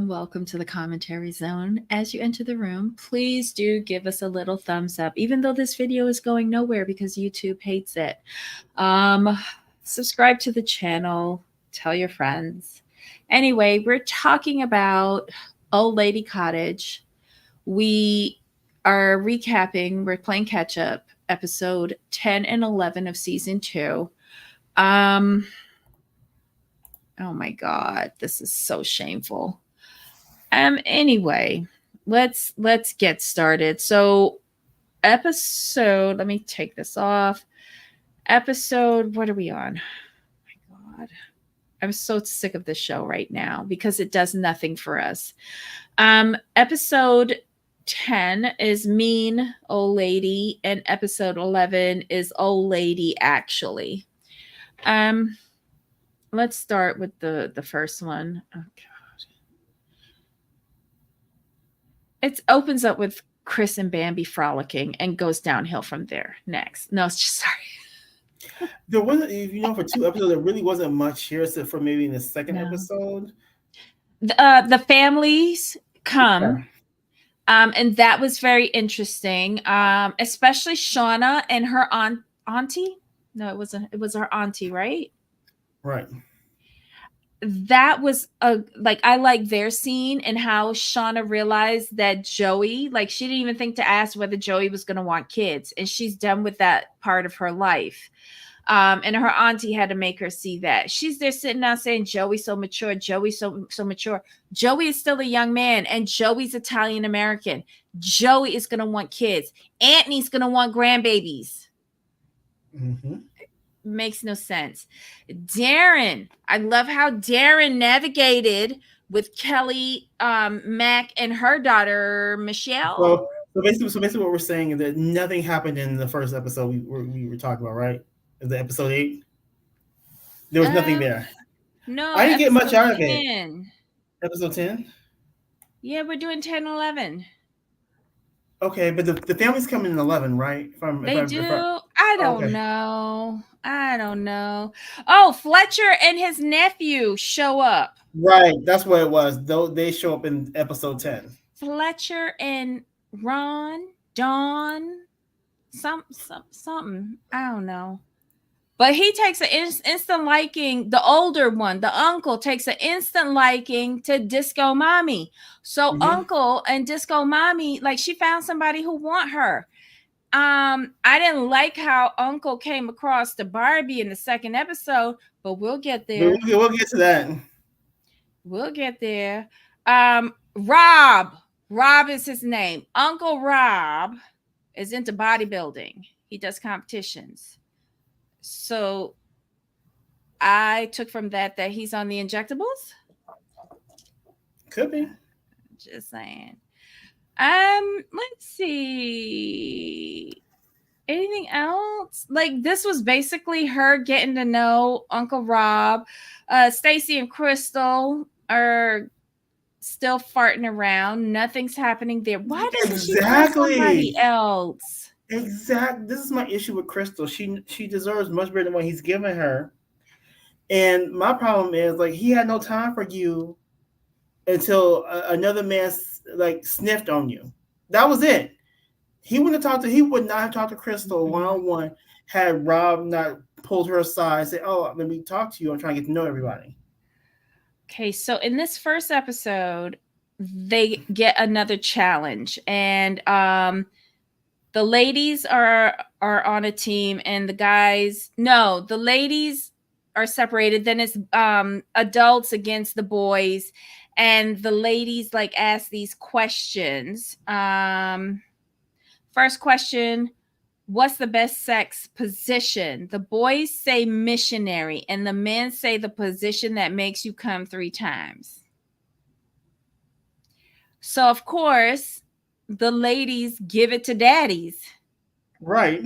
and welcome to the commentary zone. As you enter the room, please do give us a little thumbs up, even though this video is going nowhere because YouTube hates it. Subscribe to the channel, tell your friends. Anyway, we're talking about Old Lady Cottage. We are recapping, we're playing catch up, episode 10 and 11 of season 2. Oh my God, this is so shameful. Anyway, let's get started. So episode, let me take this off. Episode, what are we on? Oh my God. I'm so sick of this show right now because it does nothing for us. Episode 10 is Mean Old Lady, and episode 11 is Old Lady Actually. Let's start with the first one. Oh God. It opens up with Chris and Bambi frolicking and goes downhill from there. Next. No, it's just sorry. There wasn't, for 2 episodes, there really wasn't much here, except for maybe in the second episode. The families come, and that was very interesting. Especially Shauna and her auntie. No, it was her auntie, right? Right. That was I like their scene and how Shauna realized that Joey, like, she didn't even think to ask whether Joey was going to want kids, and she's done with that part of her life. And her auntie had to make her see that. She's there sitting down saying, Joey's so mature, Joey's so mature. Joey is still a young man, and Joey's Italian American. Joey is going to want kids. Anthony's going to want grandbabies. Mm-hmm. Makes no sense. Darren, I love how Darren navigated with Kelly, Mac, and her daughter Michelle. So basically, what we're saying is that nothing happened in the first episode we were talking about, right? Is the episode 8? There was nothing there. No, I didn't get much out of 10. it. Episode 10. Yeah, we're doing 10, 11. Okay, but the family's coming in 11, right? They do. I don't know. Oh, Fletcher and his nephew show up. Right, that's what it was. Though they show up in episode 10. Fletcher and Ron, Dawn, something. I don't know. But he takes an instant liking. The older one, the uncle, takes an instant liking to Disco Mommy. So Uncle and Disco Mommy, like, she found somebody who want her. I didn't like how Uncle came across to Barbi in the second episode, but we'll get there. We'll get to that. We'll get there. Rob is his name. Uncle Rob is into bodybuilding. He does competitions. So I took from that he's on the injectables. Could be. Just saying. Let's see. Anything else? Like, this was basically her getting to know Uncle Rob. Stacy and Crystal are still farting around. Nothing's happening there. Why doesn't she find somebody else? Exactly. This is my issue with Crystal. She deserves much better than what he's given her. And my problem is, like, he had no time for you until another man sniffed on you. That was it. He would not have talked to Crystal one-on-one had Rob not pulled her aside and said, "Oh, let me talk to you. I'm trying to get to know everybody." Okay, so in this first episode, they get another challenge, and the ladies are on a team, and the ladies are separated. Then it's adults against the boys, and the ladies ask these questions. First question: what's the best sex position? The boys say missionary, and the men say the position that makes you come 3 times. So, of course, the ladies give it to daddies. Right.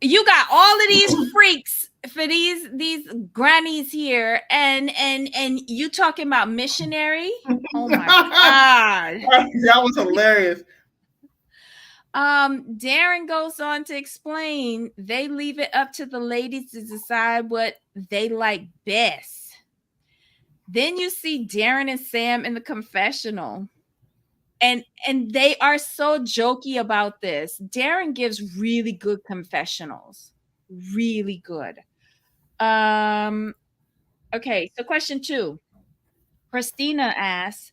You got all of these freaks for these grannies here, and you talking about missionary? Oh my God. That was hilarious. Darren goes on to explain they leave it up to the ladies to decide what they like best. Then you see Darren and Sam in the confessional. And they are so jokey about this. Darren gives really good confessionals. Really good. Um okay, so question 2. Christina asks,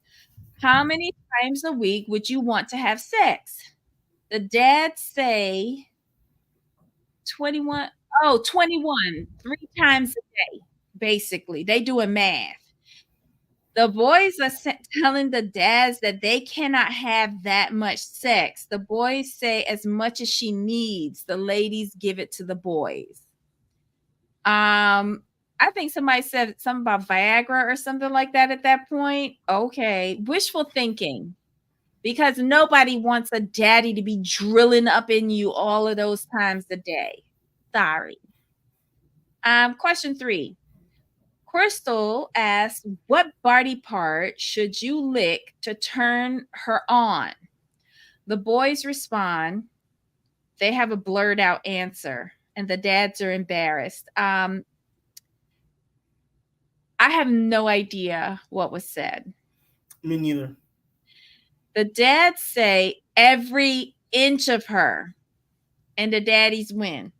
"How many times a week would you want to have sex?" The dads say 21. Oh, 21. 3 times a day, basically. They doing math. The boys are telling the dads that they cannot have that much sex. The boys say as much as she needs. The ladies give it to the boys. I think somebody said something about Viagra or something like that at that point. Okay, wishful thinking. Because nobody wants a daddy to be drilling up in you all of those times a day. Sorry. Question 3. Crystal asks, "What body part should you lick to turn her on?" The boys respond. They have a blurred out answer, and the dads are embarrassed. I have no idea what was said. Me neither. The dads say every inch of her, and the daddies win.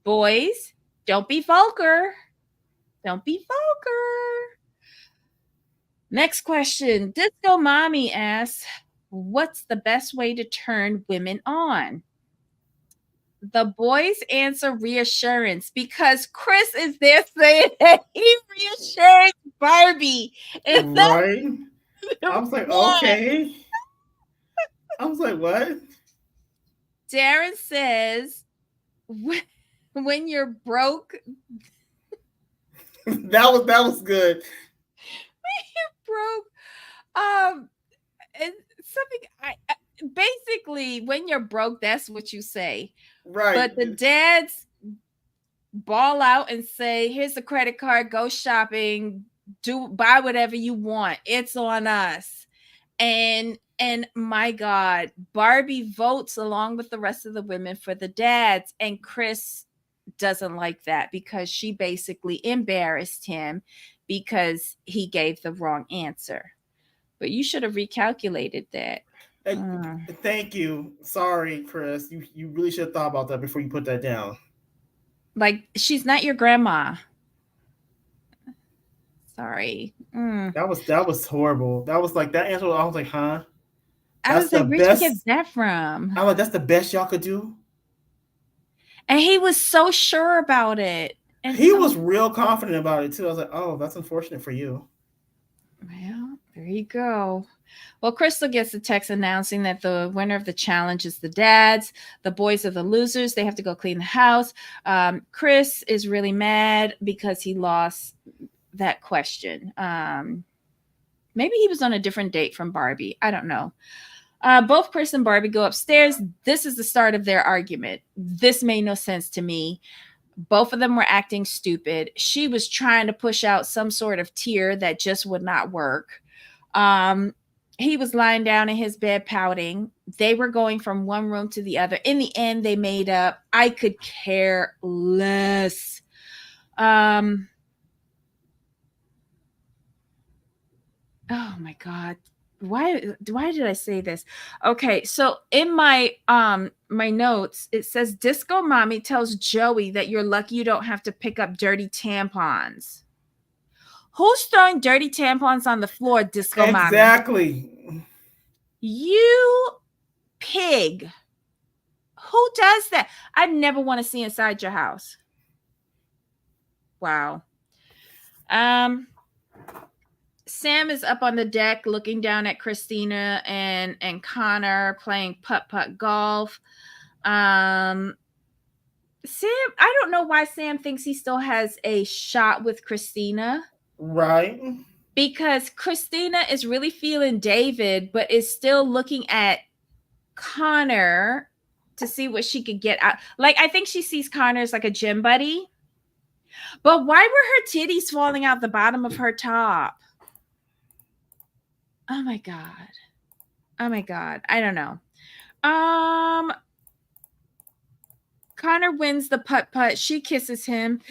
Boys, don't be vulgar. Don't be vulgar. Next question. Disco Mommy asks, "What's the best way to turn women on?" The boys answer reassurance because Chris is there saying that he reassures Barbie. And Right? I that's was like, what okay. I was like, what? Darren says, when you're broke, That was good. broke. Um, and something I basically when you're broke, that's what you say. Right. But the dads ball out and say, "Here's the credit card, go shopping, do buy whatever you want. It's on us." And my God, Barbie votes along with the rest of the women for the dads, and Chris doesn't like that because she basically embarrassed him because he gave the wrong answer. But you should have recalculated that. Uh, Mm. Thank you. Sorry, Chris. You really should have thought about that before you put that down. Like, she's not your grandma. Sorry. Mm. That was horrible. That was like that answer. I was like, huh? I That's was the like, where'd you get best. that from? I'm like, that's the best y'all could do. And he was so sure about it. And He was real confident about it too. I was like, oh, that's unfortunate for you. well, there you go. Well, Crystal gets a text announcing that the winner of the challenge is the dads. The boys are the losers. They have to go clean the house. Chris is really mad because he lost that question. Maybe he was on a different date from Barbie. I don't know. Both Chris and Barbie go upstairs. This is the start of their argument. This made no sense to me. Both of them were acting stupid. She was trying to push out some sort of tear that just would not work. Um, he was lying down in his bed pouting. They were going from one room to the other. In the end, they made up. I could care less. Um, oh my God. Why did I say this? Okay, so in my notes it says Disco Mommy tells Joey that you're lucky you don't have to pick up dirty tampons. Who's throwing dirty tampons on the floor, Disco Mommy? Exactly. You pig. Who does that? I never want to see inside your house. Wow. Um Sam is up on the deck looking down at Christina and Connor playing putt-putt golf. Sam, I don't know why Sam thinks he still has a shot with Christina Right. because Christina is really feeling David, but is still looking at Connor to see what she could get out. Like, I think she sees Connor as like a gym buddy. But why were her titties falling out the bottom of her top? Oh my God. Oh my God. I don't know. Um, Connor wins the putt putt. She kisses him.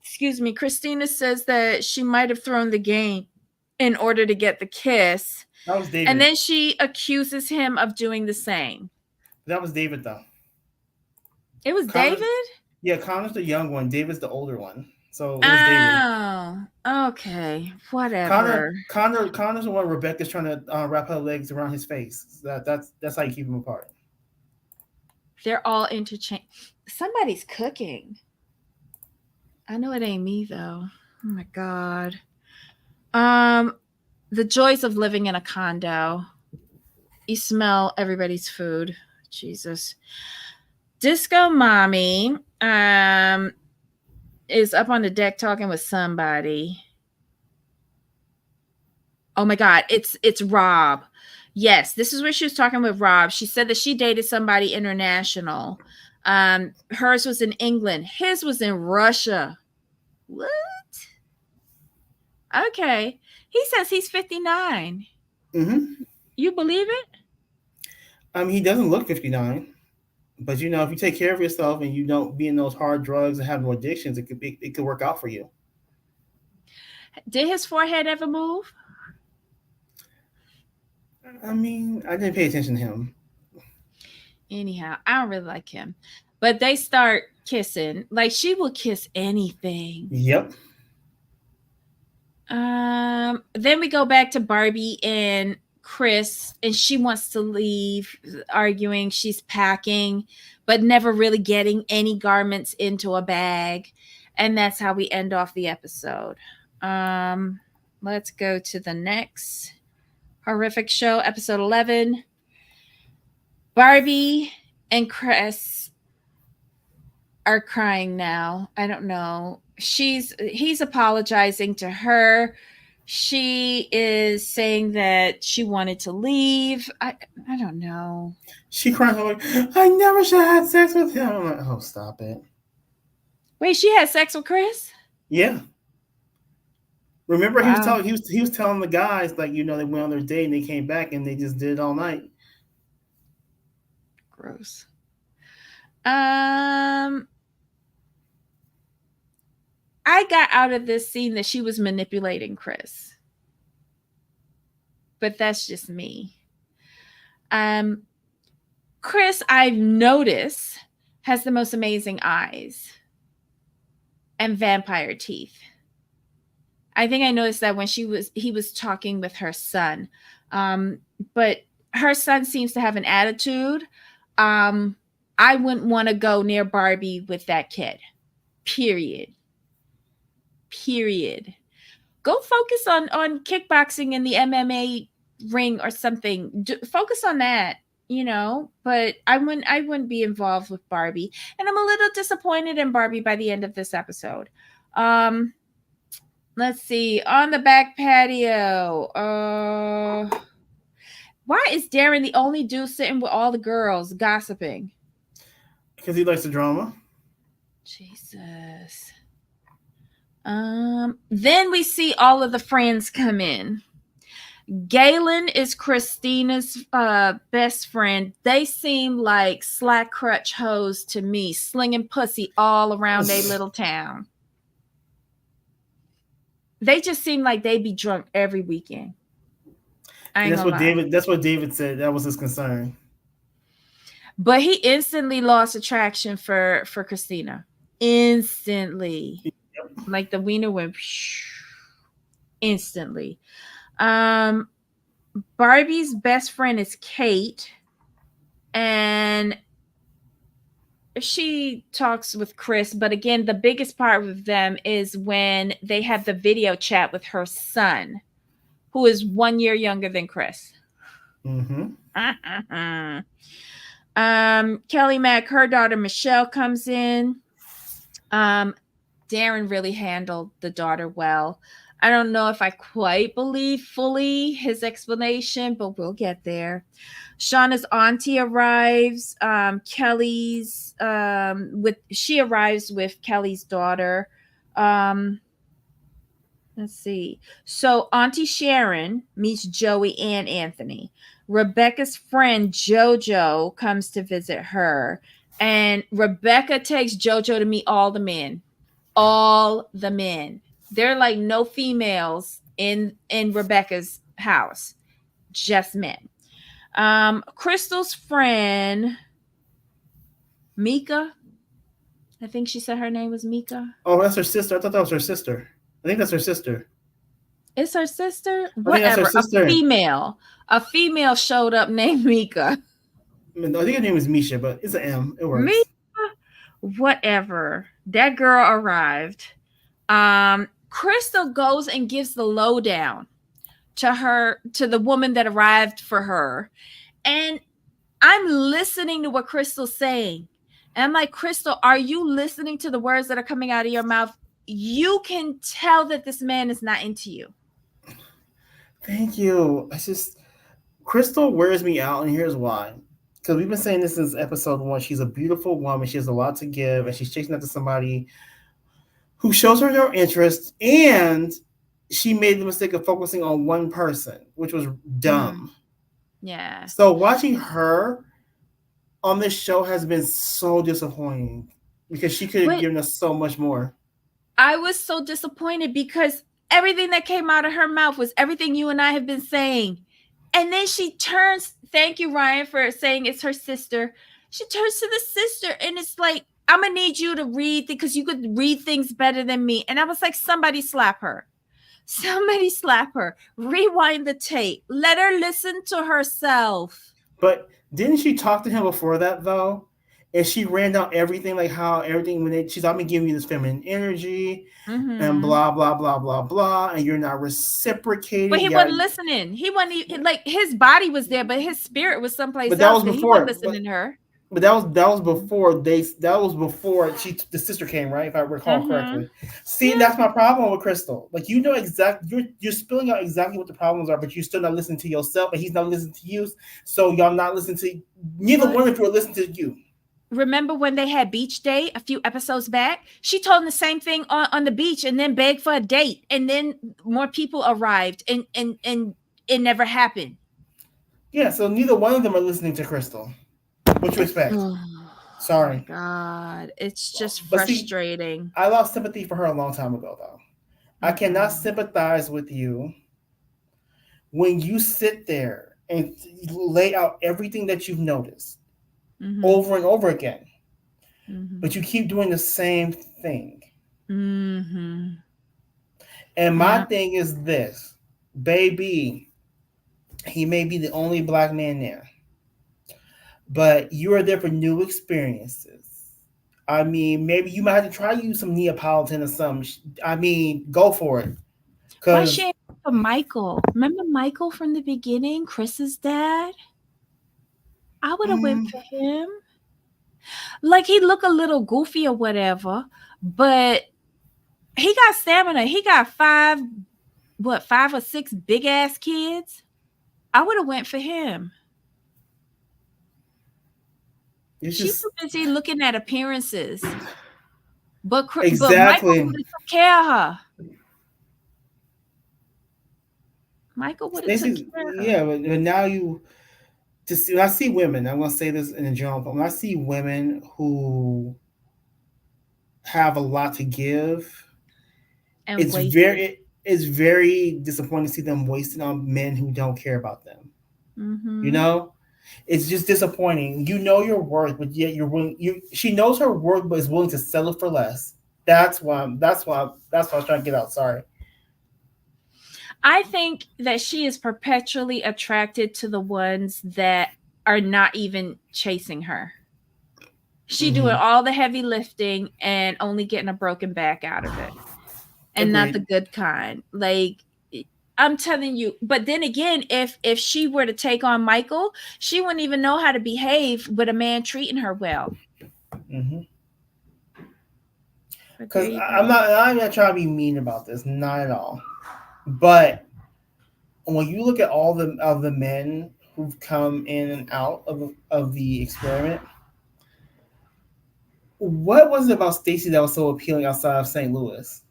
excuse me, Christina says that she might have thrown the game in order to get the kiss. That was And David. then she accuses him of doing the same. That was David though. It was Connor's, David? yeah, Connor's the young one. David's the older one. So it was David. Oh, okay. Connor, Whatever. Connor's the one Rebecca's trying to wrap her legs around his face. So that's how you keep them apart. They're all interchange. Somebody's cooking. I know it ain't me though. Oh my god. Um, the joys of living in a condo. You smell everybody's food. Jesus. Disco Mommy is up on the deck talking with somebody. Oh my god, it's Rob. Yes, this is where she was talking with Rob. She said that she dated somebody international. Hers was in England. His was in Russia. What? Okay. He says he's 59. Mm-hmm. You believe it? He doesn't look 59, but if you take care of yourself and you don't be in those hard drugs and have no addictions, it could work out for you. Did his forehead ever move? I didn't pay attention to him. Anyhow, I don't really like him. But they start kissing. Like she will kiss anything. Yep. Then we go back to Barbie and Chris, and she wants to leave, arguing she's packing, but never really getting any garments into a bag. And that's how we end off the episode. Let's go to the next horrific show, episode 11. Barbie and Chris are crying now. I don't know. He's apologizing to her. She is saying that she wanted to leave. I don't know. She cried like, I never should have had sex with him. I'm like, oh, stop it. Wait, she had sex with Chris? Yeah. Remember, Wow. he was telling the guys like they went on their date and they came back and they just did it all night. Gross. I got out of this scene that she was manipulating Chris. But that's just me. Chris, I've noticed, has the most amazing eyes and vampire teeth. I think I noticed that when he was talking with her son. But her son seems to have an attitude. I wouldn't want to go near Barbie with that kid. Period. Go focus on kickboxing in the MMA ring or something. Focus on that, but I wouldn't be involved with Barbie. And I'm a little disappointed in Barbie by the end of this episode. Let's see. On the back patio. Why is Darren the only dude sitting with all the girls gossiping? Because he likes the drama. Jesus. Then we see all of the friends come in. Galen is Christina's best friend. They seem like slack crutch hoes to me, slinging pussy all around a little town. They just seem like they be drunk every weekend. That's what David said. That was his concern. But he instantly lost attraction for Christina. Instantly. Yep. Like the wiener went instantly. Barbie's best friend is Kate, and she talks with Chris, but again, the biggest part of them is when they have the video chat with her son, who is 1 year younger than Chris. Mm-hmm. Kelly Mack, her daughter Michelle comes in. Darren really handled the daughter well. I don't know if I quite believe fully his explanation, but we'll get there. Shauna's auntie arrives. She arrives with Kelly's daughter. Let's see. So Auntie Sharon meets Joey and Anthony. Rebecca's friend JoJo comes to visit her, and Rebecca takes JoJo to meet all the men. All the men. There are like no females in Rebecca's house, just men. Crystal's friend Mika, I think she said her name was Mika. Oh, that's her sister. I thought that was her sister. I think that's her sister. It's her sister? I think that's her Whatever. A sister. female. A female showed up named Mika. I think her name is Misha, but it's an M. It Mika? works. Whatever. That girl arrived. Crystal goes and gives the lowdown to the woman that arrived for her. And I'm listening to what Crystal's saying. And I'm like, Crystal, are you listening to the words that are coming out of your mouth? You can tell that this man is not into you. Thank you. It's just Crystal wears me out, and here's why. Because we've been saying this since episode 1. She's a beautiful woman. She has a lot to give, and she's chasing after somebody who shows her no interest, and she made the mistake of focusing on one person, which was dumb. Yeah. So watching her on this show has been so disappointing because she could have given us so much more. I was so disappointed because everything that came out of her mouth was everything you and I have been saying. And then she turns, thank you, Ryan, for saying it's her sister. She turns to the sister and it's like, I'm going to need you to read because you could read things better than me. And I was like, somebody slap her. Somebody slap her. Rewind the tape. Let her listen to herself. But didn't she talk to him before that, though? And she ran down everything, like how everything, she's I've been giving you this feminine energy and blah, blah, blah, blah, blah, and you're not reciprocating. But he wasn't listening. He wasn't even, like, his body was there, but his spirit was someplace but that else. Was before, he wasn't listening to her. But that was before the sister came, right? If I recall correctly. See, that's my problem with Crystal. Like, you know exactly, you're spilling out exactly what the problems are, but you're still not listening to yourself, and he's not listening to you. So y'all not listening to neither one of you are listening to you. Remember when they had beach day a few episodes back? She told him the same thing on the beach, and then begged for a date, and then more people arrived, and it never happened. Yeah, so neither one of them are listening to Crystal. What you expect? Sorry. Oh God, it's just frustrating. See, I lost sympathy for her a long time ago, though. I cannot sympathize with you when you sit there and lay out everything that you've noticed over and over again, but you keep doing the same thing. And my thing is this, baby, he may be the only black man there, but you are there for new experiences. I mean, maybe you might have to try use some Neapolitan or something. I mean, go for it. Why she ain't for Michael? Remember Michael from the beginning, Chris's dad? I would have went for him. Like, he look a little goofy or whatever, but he got stamina. He got 5 or 6 big ass kids. I would have went for him. She's too busy looking at appearances. But Michael would have took care of her. Michael would have took care of her. Yeah, but now when I see women, I'm gonna say this in a general, but when I see women who have a lot to give, and it's very disappointing to see them wasting on men who don't care about them. You know, it's just disappointing. You know your worth, but yet you're willing. She knows her worth, but is willing to settle for less. That's why I was trying to get out. Sorry. I think that she is perpetually attracted to the ones that are not even chasing her. She doing all the heavy lifting and only getting a broken back out of it. And not the good kind. Like, I'm telling you. But then again, if she were to take on Michael, she wouldn't even know how to behave with a man treating her well. Because I'm not trying to be mean about this, not at all. But when you look at all of the men who've come in and out of the experiment, what was it about Stacy that was so appealing outside of St. Louis?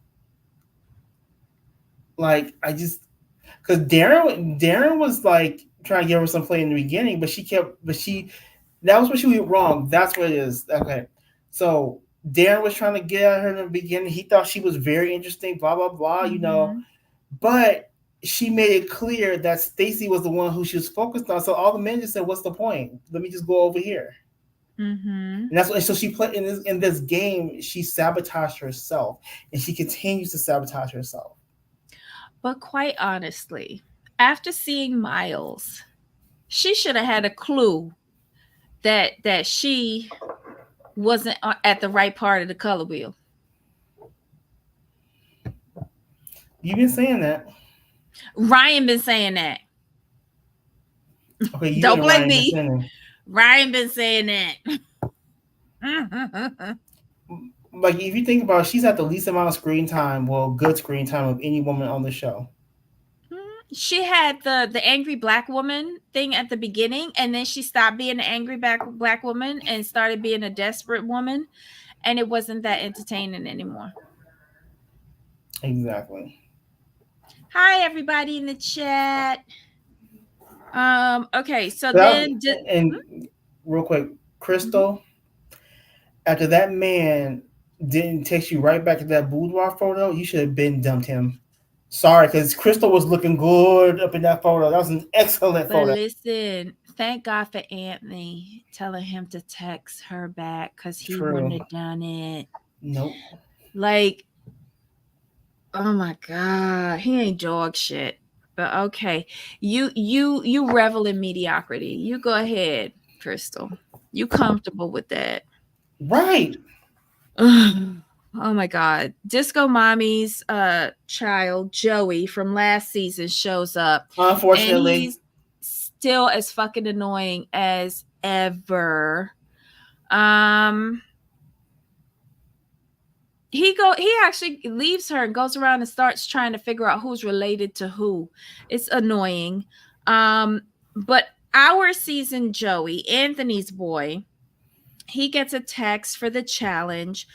Like, because Darren was like trying to give her some play in the beginning, that was what she went wrong. That's what it is. Okay, so Darren was trying to get at her in the beginning. He thought she was very interesting, blah blah blah, Mm-hmm. But she made it clear that Stacy was the one who she was focused on. So all the men just said, "What's the point? Let me just go over here." Mm-hmm. And that's what. So she played in this game. She sabotaged herself, and she continues to sabotage herself. But quite honestly, after seeing Miles, she should have had a clue that she wasn't at the right part of the color wheel. You've been saying that. Ryan been saying that. Okay, you Don't and blame Ryan been me. saying that. Ryan been saying that. Like if you think about it, she's had the least amount of screen time, well, good screen time of any woman on the show. She had the angry black woman thing at the beginning, and then she stopped being an angry black woman and started being a desperate woman, and it wasn't that entertaining anymore. Exactly. Hi everybody in the chat. Okay, so But I, then and real quick, Mhm. Crystal, after that man didn't text you right back to that boudoir photo, you should have been dumped him. Sorry, because Crystal was looking good up in that photo. That was an excellent But photo. listen, thank God for Anthony telling him to text her back because he wouldn't True. have done it. Nope. Like, oh my God, he ain't dog shit. But okay, you revel in mediocrity. You go ahead, Crystal. You comfortable with that? Right. Oh my God, Disco Mommy's child Joey from last season shows up, and Unfortunately. he's still as fucking annoying as ever. Um, he actually leaves her and goes around and starts trying to figure out who's related to who. It's annoying. But our season Joey, Anthony's boy, he gets a text for the challenge.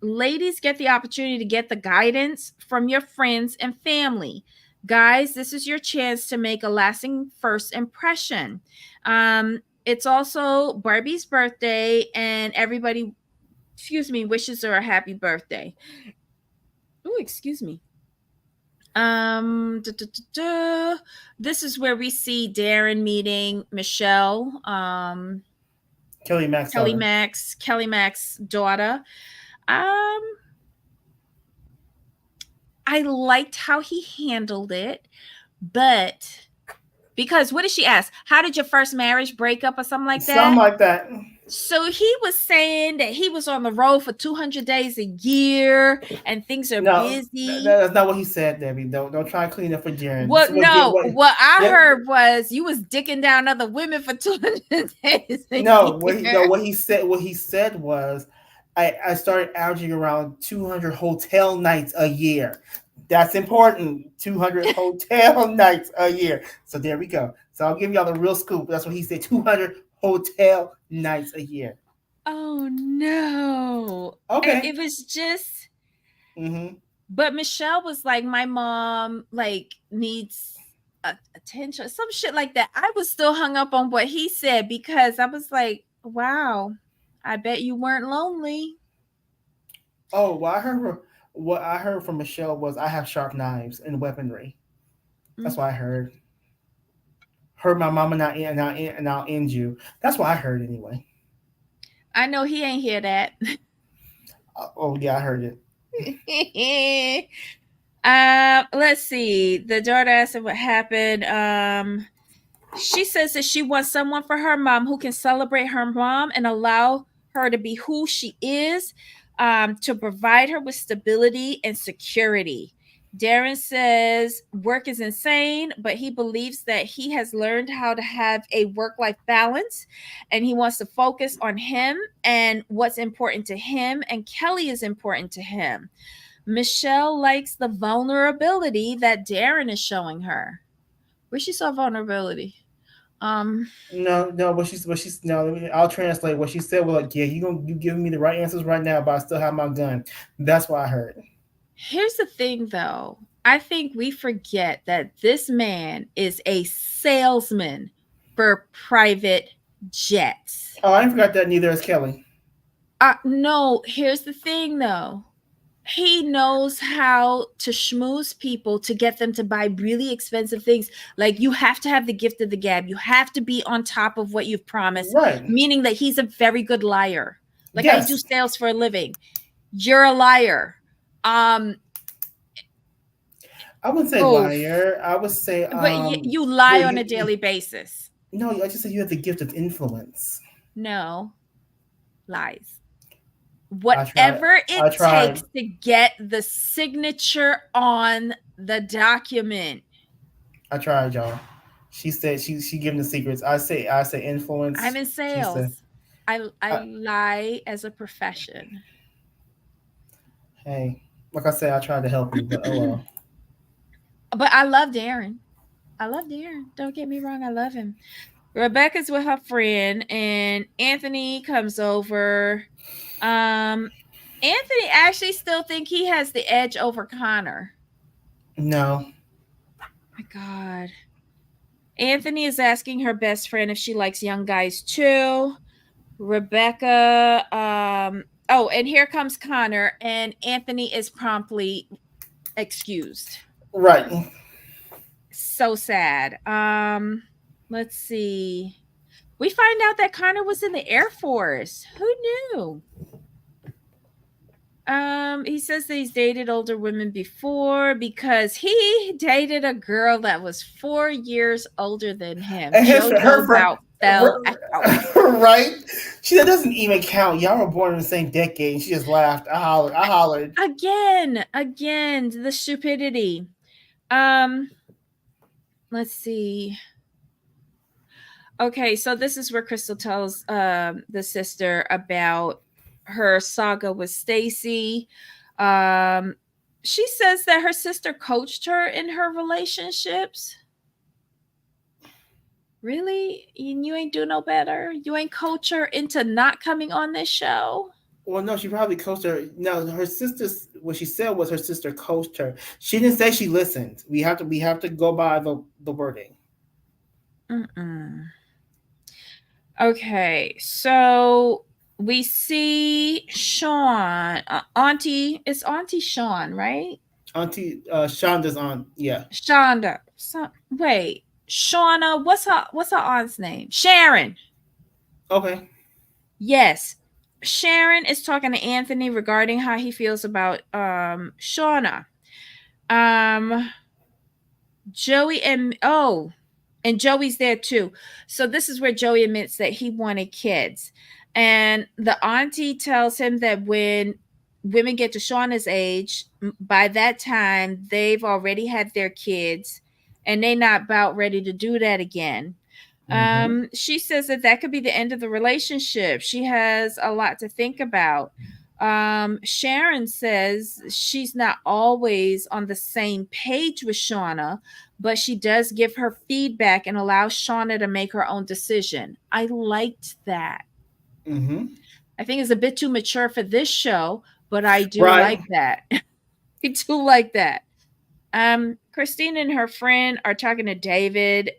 Ladies get the opportunity to get the guidance from your friends and family. Guys, this is your chance to make a lasting first impression. It's also Barbie's birthday, and everybody, excuse me, wishes her a happy birthday. Oh, excuse me. Duh, duh, duh, duh. This is where we see Darren meeting Michelle, Kelly Max daughter. Kelly Mac's daughter. Um, I liked how he handled it, but because what did she ask? How did your first marriage break up or something like Something that? like that. So he was saying that he was on the road for 200 days a year and things are No, busy. that's not what he said, Debbie. Don't try to clean up for Jaren. This Well, is what no, what what I yep. heard was you was dicking down other women for 200 days a No, year. what he said was I started averaging around 200 hotel nights a year. That's important. 200 hotel nights a year. So there we go. So I'll give y'all the real scoop. That's what he said. 200 hotel nights a year. Oh no. Okay. It was just, Mm-hmm. but Michelle was like, my mom like needs attention, some shit like that. I was still hung up on what he said because I was like, wow, I bet you weren't lonely. Oh, what I heard from Michelle was I have sharp knives and weaponry. Mm. That's what I heard. Heard my mama and I'll end you. That's what I heard anyway. I know he ain't hear that. Oh yeah, I heard it. Let's see. The daughter asked him what happened. She says that she wants someone for her mom who can celebrate her mom and allow her to be who she is, to provide her with stability and security. Darren says work is insane, but he believes that he has learned how to have a work life balance and he wants to focus on him and what's important to him. And Kelly is important to him. Michelle likes the vulnerability that Darren is showing her. Where she saw vulnerability? Um, No. What she's no. I'll translate. What she said was like, yeah, you giving me the right answers right now, but I still have my gun. That's what I heard. Here's the thing though. I think we forget that this man is a salesman for private jets. Oh, I didn't forgot that. Neither is Kelly. No, here's the thing though. He knows how to schmooze people to get them to buy really expensive things. Like, you have to have the gift of the gab. You have to be on top of what you've promised, Right. meaning that he's a very good liar. Like, I do Yes. sales for a living. You're a liar. Um, I wouldn't say oh, liar. I would say but you lie well on a you daily basis. no, I just said you have the gift of influence. No, lies. I tried. Whatever I it tried. takes to get the signature on the document. I tried, y'all. She said she giving the secrets. I say I'm influence. in She said, sales. I I, lie as a profession. "Hey, like I said, I tried to help you, but oh well." But I love Darren. I love Darren. Don't get me wrong, I love him. Rebecca's with her friend, and Anthony comes over. Anthony actually still think he has the edge over Connor. No. My God. Anthony is asking her best friend if she likes young guys too. Rebecca, oh, and here comes Connor, and Anthony is promptly excused. Right. So sad. Let's see. We find out that Connor was in the Air Force. Who knew? He says that he's dated older women before because he dated a girl that was 4 years older than him. And JoJo about fell out. right. She That doesn't even count. Y'all were born in the same decade. And she just laughed. I hollered. I hollered. Again, the stupidity. Um, let's see. Okay, so this is where Crystal tells the sister about her saga with Stacy. Um, she says that her sister coached her in her relationships. Really? You ain't do no better? You ain't coach her into not coming on this show? Well, no, she probably coached her. No, her sister's. What she said was her sister coached her. She didn't say she listened. We have to go by the wording. Mm-mm. Okay, so we see Sean, Auntie. It's Auntie Sean, right? Auntie Shonda's aunt. Yeah. Shonda. Wait, Shauna. What's her aunt's name? Sharon. Okay. Yes, Sharon is talking to Anthony regarding how he feels about Shauna. Um, Joey and Joey's there too. So this is where Joey admits that he wanted kids. And the auntie tells him that when women get to Shauna's age, by that time they've already had their kids and they're not about ready to do that again. Mm-hmm. She says that that could be the end of the relationship. She has a lot to think about. Sharon says she's not always on the same page with Shauna, but she does give her feedback and allows Shauna to make her own decision. I liked that. Mm-hmm. I think it's a bit too mature for this show, but I do Right. like that. I do like that. Christine and her friend are talking to David.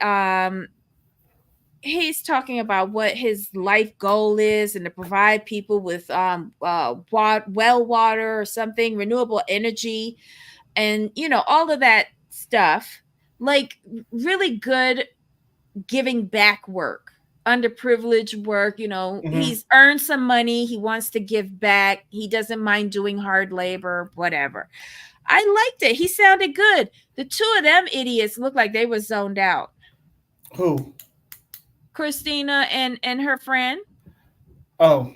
He's talking about what his life goal is and to provide people with well water or something, renewable energy, and all of that stuff. Like, really good giving back work, underprivileged work. Mm-hmm. He's earned some money, he wants to give back, he doesn't mind doing hard labor, whatever. I liked it. He sounded good. The two of them idiots looked like they were zoned out. Who? Christina and her friend. Oh,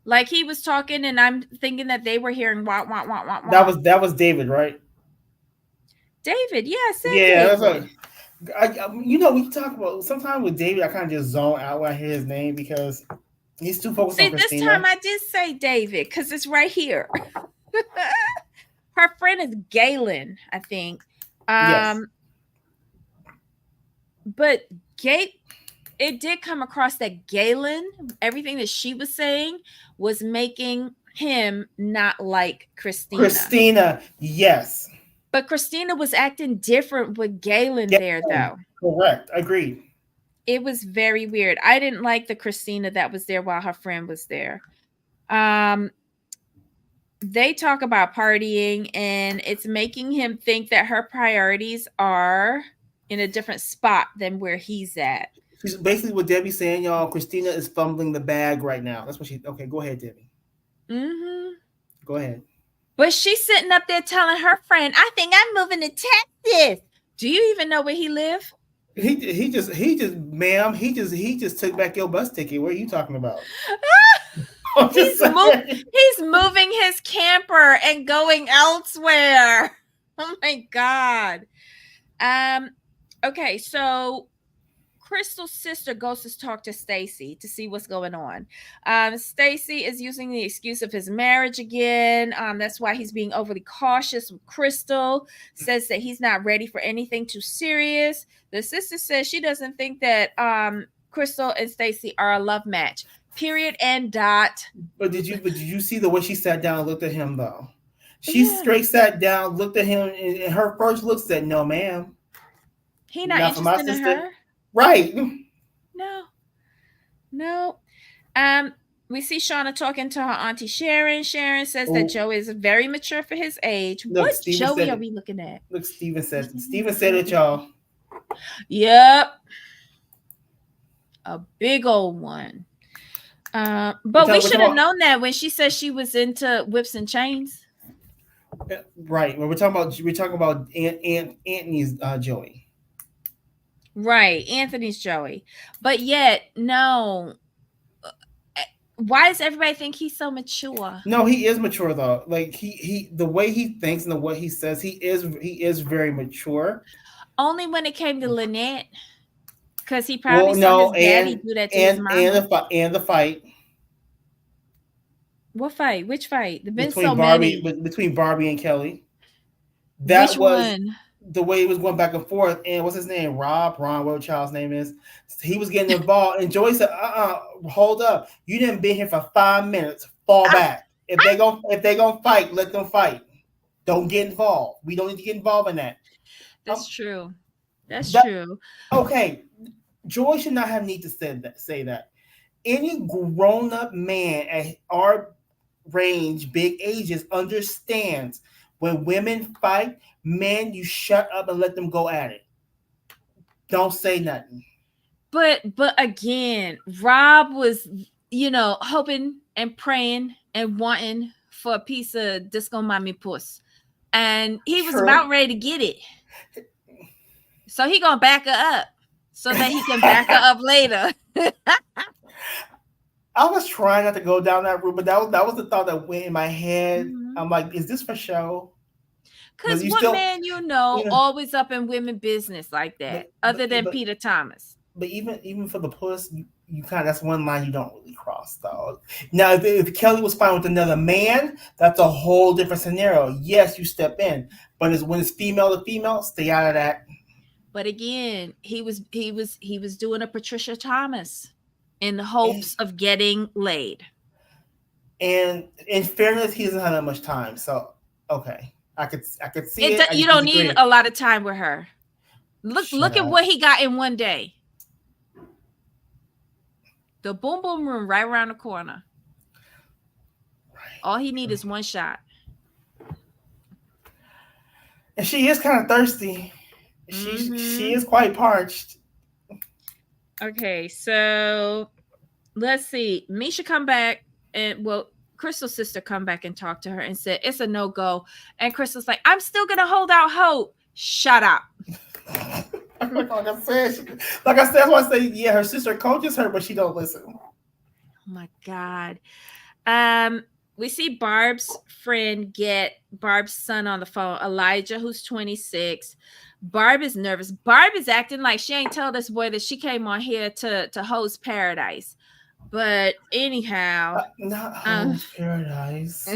Like, he was talking, and I'm thinking that they were hearing wah wah wah wah that wah. was David, right? David, yeah, I said Yeah, that's David. a. We talk about sometimes with David. I kind of just zone out when I hear his name because he's too focused on See, this time Christina. I did say David because it's right here. Her friend is Galen, I think. Yes. But it did come across that Galen, everything that she was saying was making him not like Christina. Christina. Yes. But Christina was acting different with Galen Yeah. there, though. Correct. Agreed. It was very weird. I didn't like the Christina that was there while her friend was there. Um, they talk about partying, and it's making him think that her priorities are in a different spot than where he's at. She's basically what Debbie's saying, y'all. Christina is fumbling the bag right now. That's what she. Okay, go ahead, Debbie. Mm-hmm. Go ahead. But she's sitting up there telling her friend, I think I'm moving to Texas. Do you even know where he live? Ma'am, he just took back your bus ticket. What are you talking about? I'm just saying. He's moving his camper and going elsewhere. Oh my god. Um okay, so Crystal's sister goes to talk to Stacy to see what's going on. Stacy is using the excuse of his marriage again. That's why he's being overly cautious with Crystal. Says that he's not ready for anything too serious. The sister says she doesn't think that Crystal and Stacy are a love match. Period and dot. But did you see the way she sat down and looked at him though? She Yeah, straight sat down, looked at him, and her first look said, "No, ma'am, he not not for my interested in sister." her. Right. No, no. We see Shauna talking to her auntie Sharon. Sharon says that Oh, Joe is very mature for his age. look, What Steven Joey said are it. we looking at? Look, Steven said it, y'all. Yep, a big old one. We're But we talking, we're should talking have about known that when she said she was into whips and chains. right. We're talking about Anthony's Joey. Right, Anthony's Joey. But yet, no. Why does everybody think he's so mature? No, he is mature though. Like he the way he thinks and the way he says he is very mature. Only when it came to Lynette, because he probably Well, saw his no, daddy and do that to his and and mama. the fight What fight? Which fight? There've been so between Barbie many. between Barbie and Kelly. Which That was one? the way it was going back and forth. And what's his name? Ron, whatever child's name is. He was getting involved, and Joey said, hold up. You didn't be here for 5 minutes. Fall I, back. If they gonna fight, let them fight. Don't get involved. We don't need to get involved in that. Um, that's true. That's that true. okay. Joy should not have need to say that. Any grown up man at our range, big ages, understands when women fight, men, you shut up and let them go at it. Don't say nothing. But again, Rob was, hoping and praying and wanting for a piece of disco mommy puss. And he was True. about ready to get it. So he gonna back her up so that he can back her up later. I was trying not to go down that route, but that was the thought that went in my head. Mhm. I'm like, is this for show? But Cause you what still, man you know, always up in women business like that, but other but than but Peter Thomas? but even for the puss, you kind of that's one line you don't really cross, though. Now, if Kelly was fine with another man, that's a whole different scenario. Yes, you step in, but when it's female to female, stay out of that. But again, he was doing a Patricia Thomas in the And, hopes of getting laid. and in fairness, he doesn't have that much time. So okay, I could see it. I You just don't need disagree. a lot of time with her. Shut Look at up. what he got in one day. The boom boom room right around the corner. All he need Right. is one shot. And she is kind of thirsty. She Mm-hmm. is quite parched. Okay, so let's see. Misha come back and Crystal's sister come back and talk to her and said it's a no-go. And Crystal's like, I'm still gonna hold out hope. Shut up. Like I said, that's why I say, yeah, her sister coaches her, but she don't listen. Oh my god. Um, we see Barb's friend get Barb's son on the phone, Elijah, who's 26. Barb is nervous. Barb is acting like she ain't told this boy that she came on here to host paradise. But anyhow, Not um, Home's Paradise.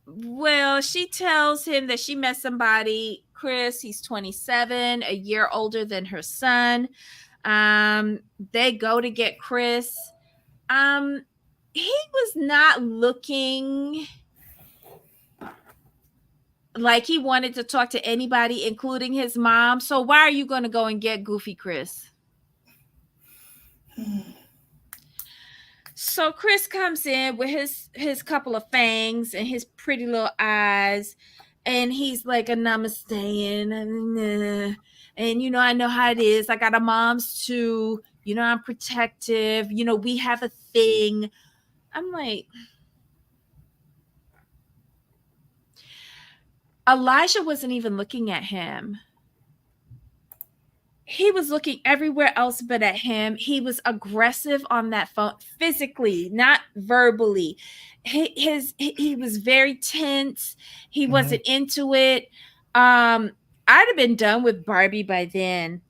well, she tells him that she met somebody, Chris. He's 27, a year older than her son. They go to get Chris. He was not looking like he wanted to talk to anybody, including his mom. So why are you going to go and get Goofy Chris? So Chris comes in with his couple of fangs and his pretty little eyes, and he's like a namaste and I know how it is. I got a mom's too. I'm protective. We have a thing. I'm like, Elijah wasn't even looking at him. He was looking everywhere else but at him. He was aggressive on that phone, physically, not verbally. He was very tense. He wasn't into it. I'd have been done with Barbie by then.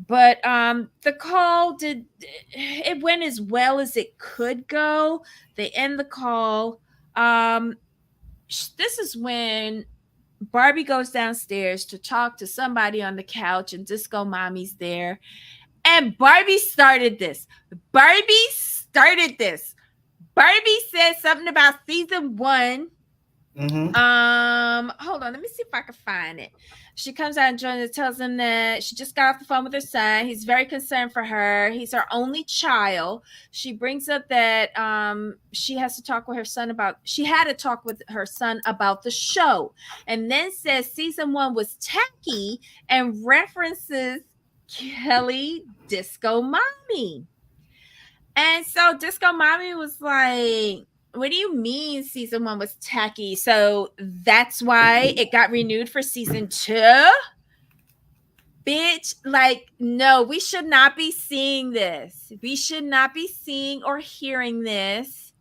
But the call it went as well as it could go. They end the call. This is when Barbie goes downstairs to talk to somebody on the couch, and Disco Mommy's there. And Barbie started this. Barbie said something about season 1. Hold on, let me see if I can find it. She comes out and joins and tells him that she just got off the phone with her son. He's very concerned for her. He's her only child. She brings up that she had to talk with her son about the show, and then says season 1 was tacky and references Kelly Disco Mommy. And so Disco Mommy was like, what do you mean season 1 was tacky? So that's why it got renewed for season 2? Bitch, like, no, we should not be seeing this. We should not be seeing or hearing this.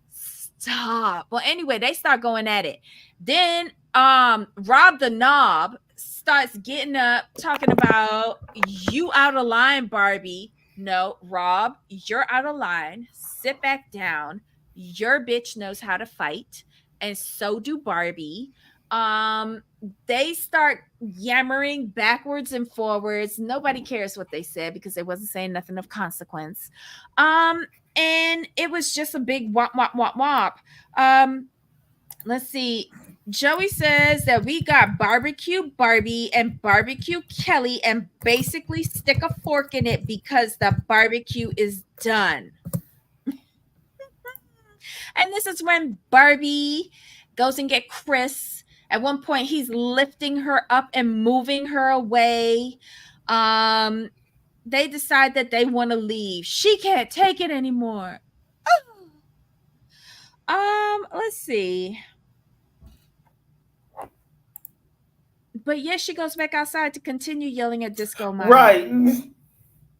Stop. Well, anyway, they start going at it. Then Rob the Knob starts getting up, talking about, you out of line, Barbie. No, Rob, you're out of line. Sit back down. Your bitch knows how to fight, and so do Barbie. They start yammering backwards and forwards. Nobody cares what they said because they wasn't saying nothing of consequence. And it was just a big womp womp womp womp. Let's see. Joey says that we got barbecue Barbie and barbecue Kelly, and basically stick a fork in it because the barbecue is done. And this is when Barbie goes and get Chris. At one point, he's lifting her up and moving her away. They decide that they want to leave. She can't take it anymore. Let's see. But yes, she goes back outside to continue yelling at Disco Mommy. Right.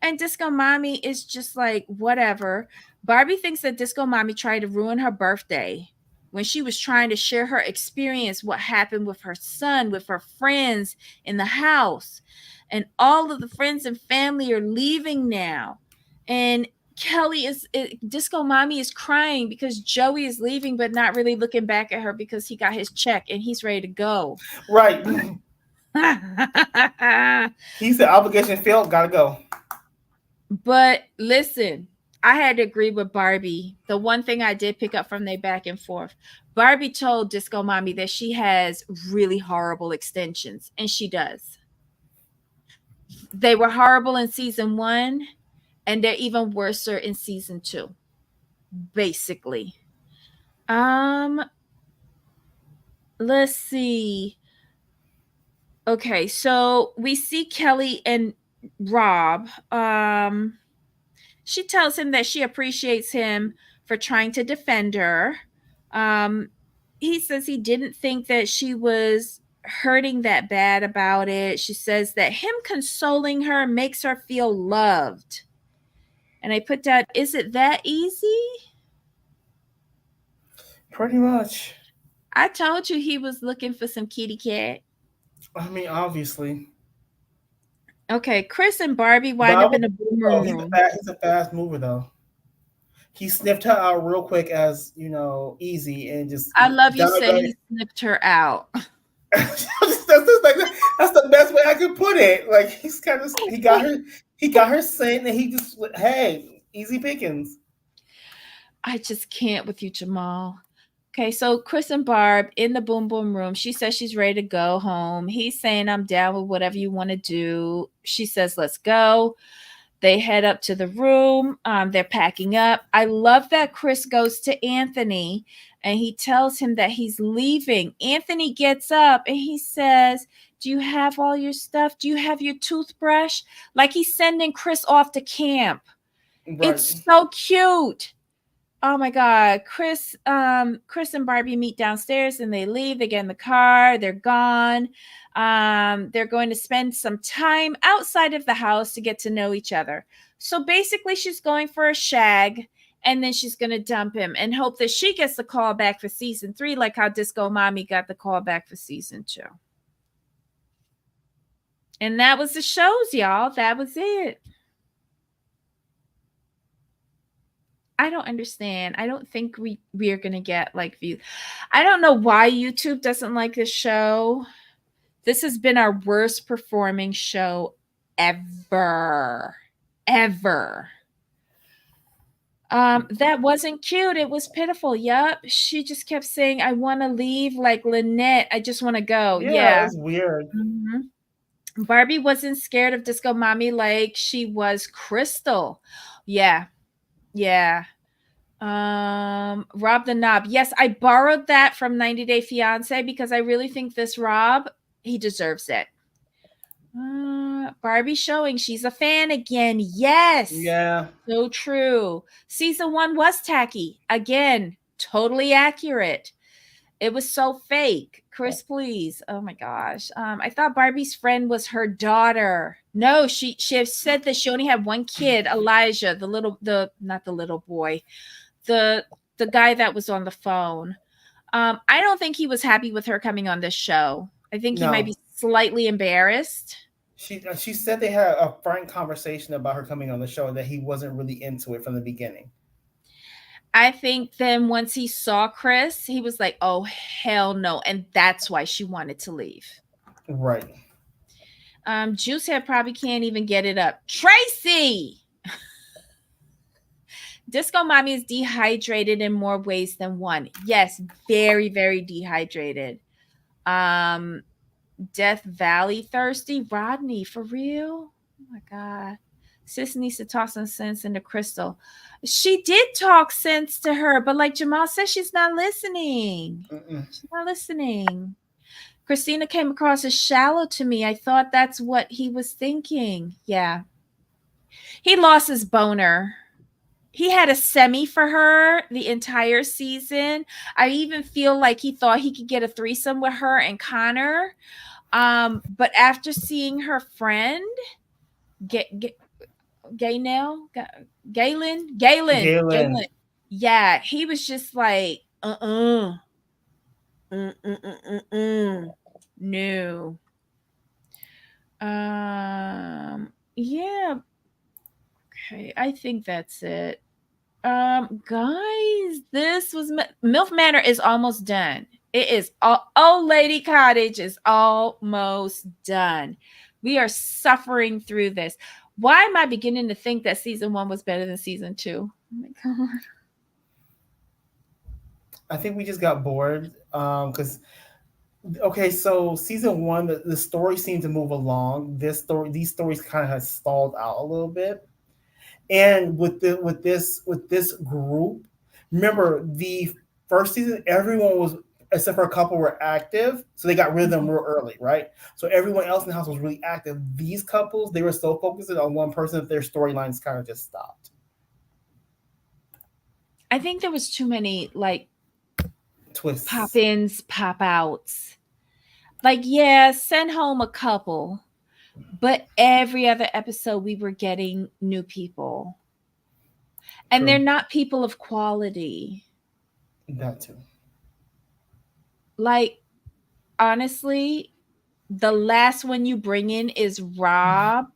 And Disco Mommy is just like, whatever. Barbie thinks that Disco Mommy tried to ruin her birthday when she was trying to share her experience, what happened with her son, with her friends in the house. And all of the friends and family are leaving now. And Disco Mommy is crying because Joey is leaving, but not really looking back at her because he got his check and he's ready to go. Right. He said obligation failed, gotta go. But listen, I had to agree with Barbie. The one thing I did pick up from their back and forth, Barbie told Disco Mommy that she has really horrible extensions, and she does. They were horrible in season 1, and they're even worse in season 2, basically. Let's see. Okay, so we see Kelly and Rob. She tells him that she appreciates him for trying to defend her. He says he didn't think that she was hurting that bad about it. She says that him consoling her makes her feel loved. And I put down, is it that easy? Pretty much. I told you he was looking for some kitty cat. I mean, obviously. Okay, Chris and Barbie wind up in the boom room. He's a fast mover, though. He sniffed her out real quick as, easy, and just. I love you said he sniffed her out. That's the best way I could put it. Like, he got her scent, and he just, hey, easy pickings. I just can't with you, Jamal. Okay, so Chris and Barb in the boom boom room. She says she's ready to go home. He's saying, I'm down with whatever you want to do. She says, let's go. They head up to the room. They're packing up. I love that Chris goes to Anthony and he tells him that he's leaving. Anthony gets up and he says, "Do you have all your stuff? Do you have your toothbrush?" Like he's sending Chris off to camp. Right. It's so cute. Oh my God. Chris and Barbie meet downstairs and they leave. They get in the car, they're gone. They're going to spend some time outside of the house to get to know each other. So basically, she's going for a shag and then she's going to dump him and hope that she gets the call back for season 3, like how Disco Mommy got the call back for season 2. And that was the shows, y'all. That was it. I don't understand. I don't think we are gonna get like views. I don't know why YouTube doesn't like this show. This has been our worst performing show ever. Ever. That wasn't cute. It was pitiful. Yup. She just kept saying, "I want to leave," like Lynette. "I just want to go." Yeah, Yeah. it's weird. Barbie wasn't scared of Disco Mommy like she was Crystal. Yeah. Yeah. Rob the Knob. Yes, I borrowed that from 90 Day Fiance because I really think this Rob, he deserves it. Barbie showing she's a fan again. Yes. Yeah. So true. Season 1 was tacky. Again, totally accurate. It was so fake. Chris, please. Oh my gosh. I thought Barbie's friend was her daughter. No, she said that she only had one kid, Elijah, not the little boy, the guy that was on the phone. I don't think he was happy with her coming on this show. I think he might be slightly embarrassed. She said they had a frank conversation about her coming on the show, that he wasn't really into it from the beginning. I think then once he saw Chris, he was like, "Oh hell no," and that's why she wanted to leave. Right. Juicehead probably can't even get it up. Tracy. Disco Mommy is dehydrated in more ways than one. Yes, very, very dehydrated. Death Valley thirsty. Rodney, for real? Oh my God. Sis needs to talk some sense into Crystal. She did talk sense to her, but like Jamal said, she's not listening. She's not listening. Christina came across as shallow to me. I thought that's what he was thinking. Yeah. He lost his boner. He had a semi for her the entire season. I even feel like he thought he could get a threesome with her and Connor. But after seeing her friend, Galen, yeah, he was just like, no. Yeah. Okay, I think that's it. Guys, this was MILF Manor is almost done. It is Old Lady Cottage is almost done. We are suffering through this. Why am I beginning to think that season 1 was better than season 2? Oh my God. I think we just got bored. Because okay, so season 1, the story seemed to move along. These stories kind of have stalled out a little bit. And with this group, remember the first season, everyone was, except for a couple, were active, so they got rid of them real early, right? So everyone else in the house was really active. These couples, they were so focused on one person that their storylines kind of just stopped. I think there was too many like twists, pop-ins, pop-outs. Like, yeah, send home a couple, but every other episode we were getting new people. And True. They're not people of quality. That too. Like, honestly, the last one you bring in is Rob.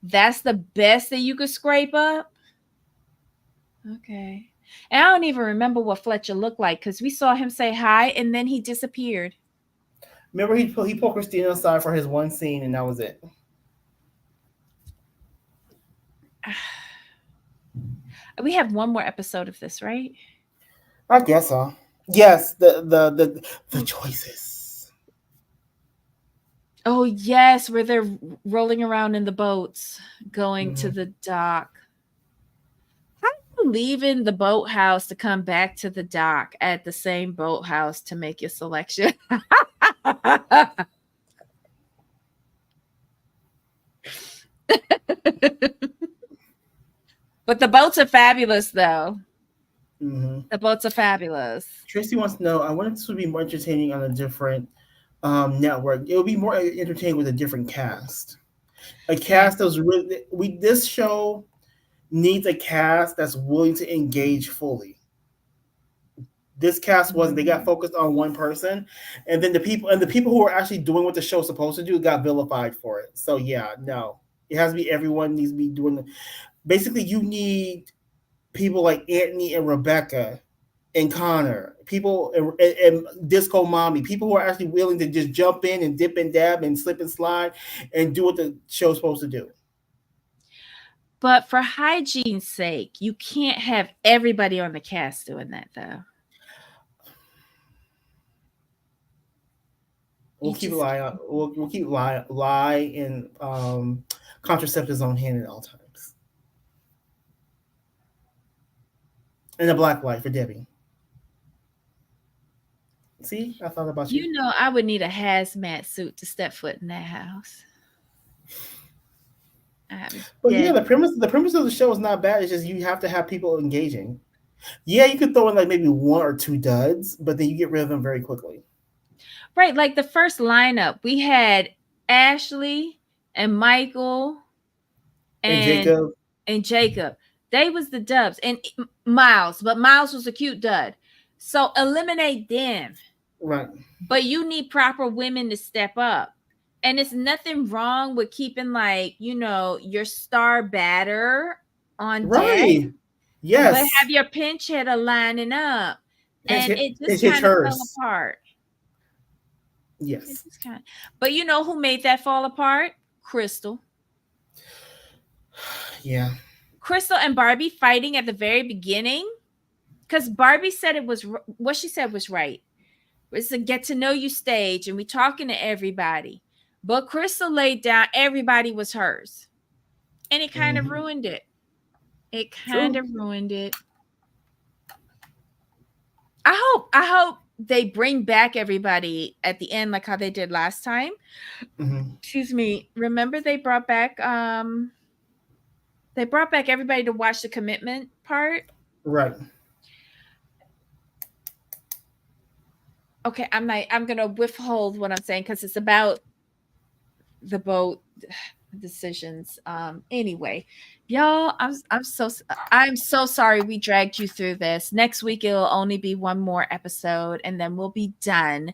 That's the best that you could scrape up. Okay. And I don't even remember what Fletcher looked like because we saw him say hi and then he disappeared. Remember, he pulled Christina aside for his one scene and that was it. We have one more episode of this, right? I guess so. Yes, the choices. Oh yes, where they're rolling around in the boats, going to Mm-hmm. the dock. How do you leaving the boathouse to come back to the dock at the same boathouse to make your selection? But the boats are fabulous, though. Mm-hmm. The boats are fabulous. Tracy wants to know. I wanted this would be more entertaining on a different network. It would be more entertaining with a different cast. A Yeah. cast that was really we. This show needs a cast that's willing to engage fully. This cast wasn't. They got Mhm. focused on one person, and then the people who are actually doing what the show's supposed to do got vilified for it. So yeah, no, it has to be everyone needs to be doing. Basically, you need people like Anthony and Rebecca and Connor, people and Disco Mommy, people who are actually willing to just jump in and dip and dab and slip and slide and do what the show's supposed to do. But for hygiene's sake, you can't have everybody on the cast doing that, though. We'll You keep a just lie on. can't. We'll keep lie and contraceptives on hand at all times. And a black light for Debbie. See, I thought about you. You know, I would need a hazmat suit to step foot in that house. I'd be But yeah, dead. the premise of the show is not bad. It's just you have to have people engaging. Yeah, you could throw in like maybe one or two duds, but then you get rid of them very quickly. Right, like the first lineup, we had Ashley and Michael And and Jacob, Jacob. They was the dubs and Miles, but Miles was a cute dud. So eliminate them. right, But you need proper women to step up. And it's nothing wrong with keeping like, your star batter on deck, right, but yes, have your pinch hitter lining up. pinch And hit, it pinch just hit kind of fell hers, apart. It yes, just kind of, but you know who made that fall apart? Crystal. yeah, Crystal and Barbie fighting at the very beginning, because Barbie said what she said was right. It's a get to know you stage, and we talking to everybody. But Crystal laid down everybody was hers, and it kind of hmm ruined it. It kind true, of ruined it. I hope they bring back everybody at the end like how they did last time. hmm Excuse me. Remember they brought back everybody to watch the commitment part. right, Okay, I'm gonna withhold what I'm saying because it's about the boat decisions. Anyway, y'all, I'm so sorry we dragged you through this. Next week it'll only be one more episode and then we'll be done.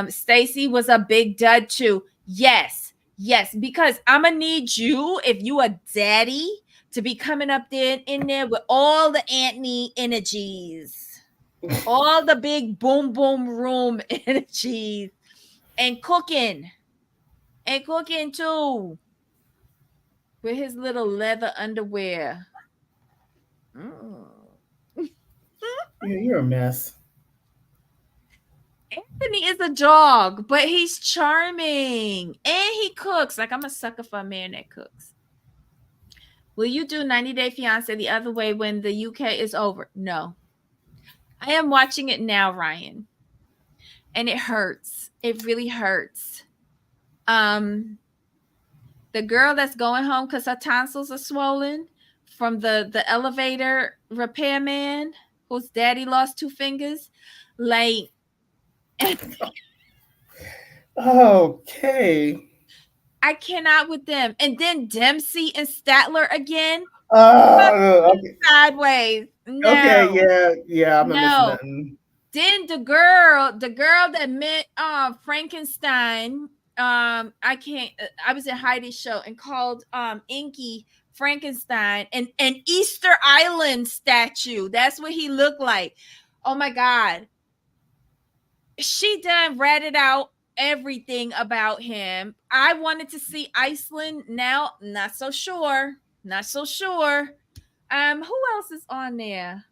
Stacy was a big dud too. Yes, yes, because I'm gonna need you, if you a daddy, to be coming up there in there with all the Anthony energies, all the big boom boom room energies, and cooking too with his little leather underwear. Mm. you're a mess. Anthony is a dog, but he's charming and he cooks. Like, I'm a sucker for a man that cooks. Will you do 90 Day Fiance the other way when the UK is over? No. I am watching it now, Ryan, and it hurts. It really hurts. Um, the girl that's going home because her tonsils are swollen from the elevator repairman whose daddy lost two fingers, like, Okay. I cannot with them. And then Dempsey and Statler again. Okay. Sideways. Okay. No, Yeah. Yeah. I'm not missing no. nothing. Then the girl that met Frankenstein. I can't. I was at Heidi's show and called Inky Frankenstein and an Easter Island statue. That's what he looked like. Oh my god, she done ratted out everything about him. I wanted to see Iceland. Now, not so sure. Not so sure. Who else is on there?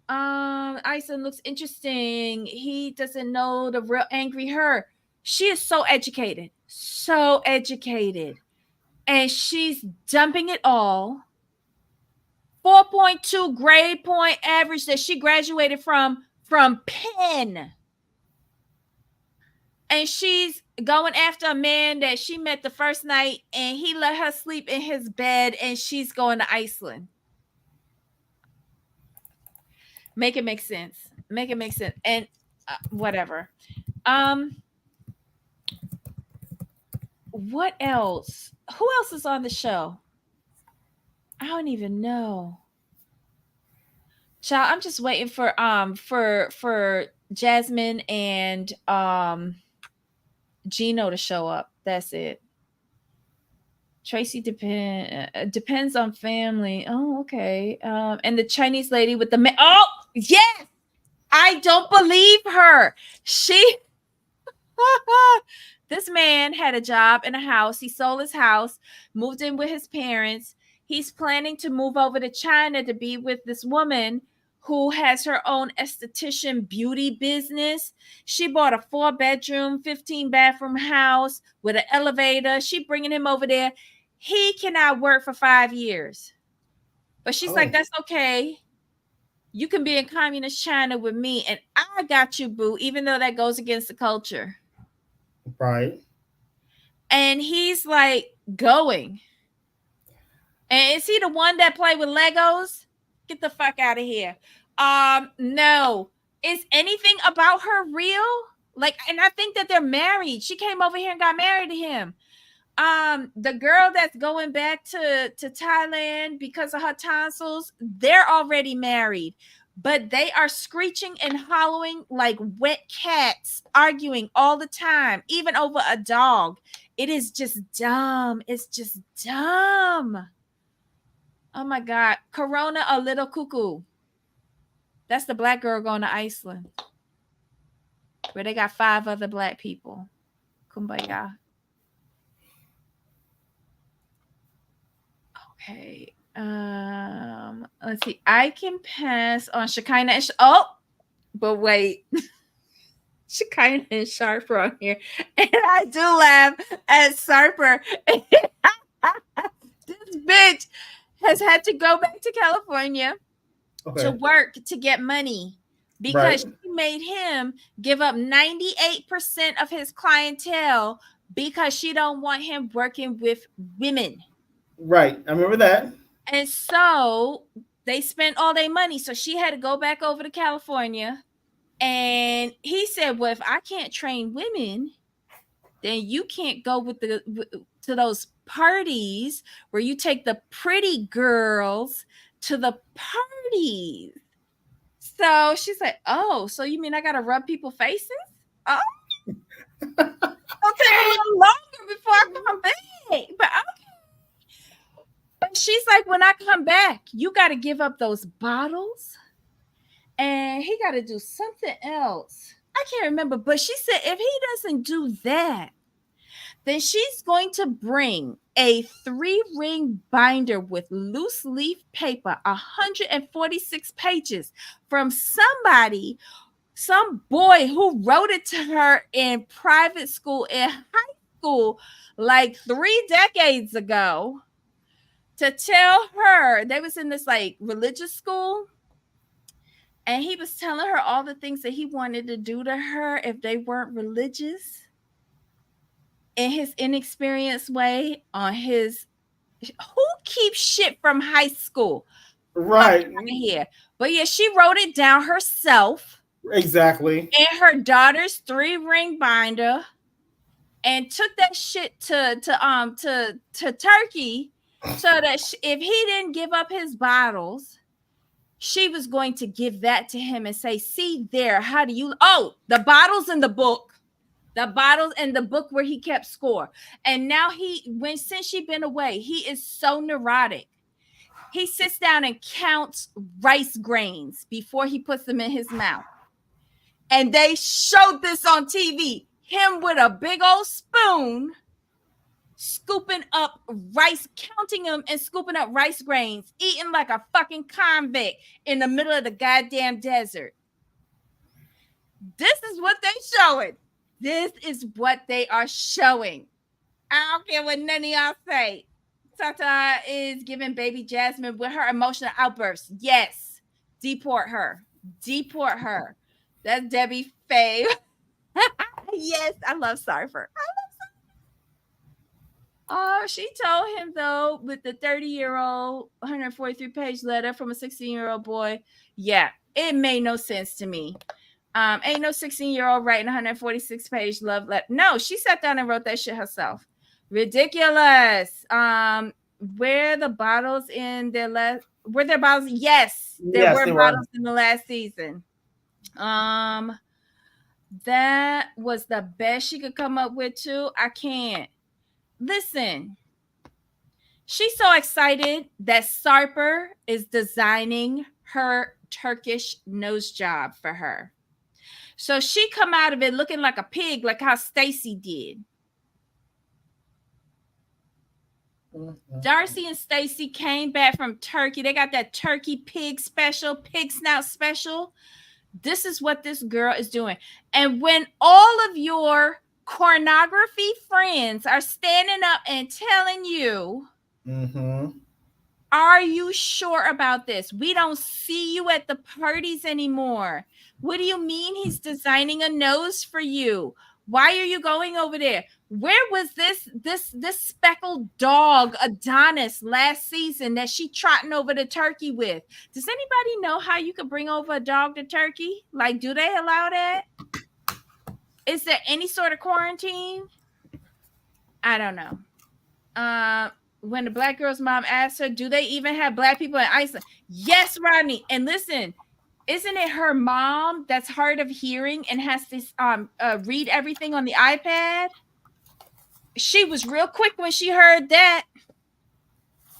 Iceland looks interesting. He doesn't know the real angry her. She is so educated, so educated, and she's dumping it all. 4.2 grade point average that she graduated from Penn. And she's going after a man that she met the first night, and he let her sleep in his bed, and she's going to Iceland. Make it make sense. Make it make sense. And whatever. What else? Who else is on the show? I don't even know. Child, I'm just waiting for Jasmine and Gino to show up. That's it. Tracy depends on family. Oh, okay. And the Chinese lady with the oh yes, I don't believe her. She this man had a job in a house. He sold his house, moved in with his parents. He's planning to move over to China to be with this woman who has her own esthetician beauty business. She bought a 4-bedroom, 15-bathroom house with an elevator. She bringing him over there. He cannot work for 5 years. But she's like, that's okay. You can be in communist China with me, and I got you, boo, even though that goes against the culture. Right. And he's like going. And is he the one that played with Legos? Get the fuck out of here. No. Is anything about her real? Like, and I think that they're married. She came over here and got married to him. The girl that's going back to Thailand because of her tonsils, they're already married, but they are screeching and hollering like wet cats, arguing all the time, even over a dog. It is just dumb. It's just dumb. Oh my God. Corona, a little cuckoo. That's the black girl going to Iceland, where they got 5 other black people. Kumbaya. Okay. Let's see. I can pass on Shekinah and but wait. Shekinah and Sharper on here. And I do laugh at Sharper. This bitch has had to go back to California to work to get money because she made him give up 98% of his clientele because she don't want him working with women. Right. I remember that. And so they spent all their money. So she had to go back over to California. And he said, well, if I can't train women, then you can't go to those parties where you take the pretty girls to the parties. So she's like, oh, so you mean I got to rub people's faces? Oh, it'll take a little longer before I come back. But okay. But she's like, when I come back, you got to give up those bottles. And he got to do something else. I can't remember. But she said, if he doesn't do that, then she's going to bring a 3-ring binder with loose leaf paper, 146 pages from somebody, some boy who wrote it to her in private school, in high school, like 3 decades ago, to tell her. They was in this like religious school. And he was telling her all the things that he wanted to do to her if they weren't religious. In his inexperienced way, on his who keeps shit from high school? Right. Here. But yeah, she wrote it down herself. Exactly. In her daughter's 3-ring binder, and took that shit to Turkey, so that if he didn't give up his bottles, she was going to give that to him and say, see there, how do you the bottles in the book. The bottles in the book where he kept score. And now since she's been away, he is so neurotic. He sits down and counts rice grains before he puts them in his mouth. And they showed this on TV. Him with a big old spoon, scooping up rice, counting them and scooping up rice grains, eating like a fucking convict in the middle of the goddamn desert. This is what they showing. This is what they are showing. I don't care what none of y'all say. Tata is giving baby Jasmine with her emotional outbursts. Yes. Deport her. Deport her. That's Debbie Faye. Yes, I love Cypher. Oh, she told him though, with the 30-year-old 143-page letter from a 16-year-old boy. Yeah, it made no sense to me. Ain't no 16-year-old writing 146-page love letter. No, she sat down and wrote that shit herself. Ridiculous. Were the bottles in their last? Were there bottles? Yes, there Yes, were they were. bottles in the last season. That was the best she could come up with too. I can't listen. She's so excited that Sarper is designing her Turkish nose job for her. So she come out of it looking like a pig, like how Stacy did. Darcy and Stacy came back from Turkey. They got that turkey pig special, pig snout special. This is what this girl is doing. And when all of your pornography friends are standing up and telling you, are you sure about this? We don't see you at the parties anymore. What do you mean he's designing a nose for you? Why are you going over there? Where was this speckled dog Adonis last season that she trotting over to Turkey with? Does anybody know how you could bring over a dog to Turkey? Like, do they allow that? Is there any sort of quarantine? I don't know. When the black girl's mom asked her, do they even have black people in Iceland? Yes, Rodney. And listen, isn't it her mom that's hard of hearing and has to read everything on the iPad? She was real quick when she heard that.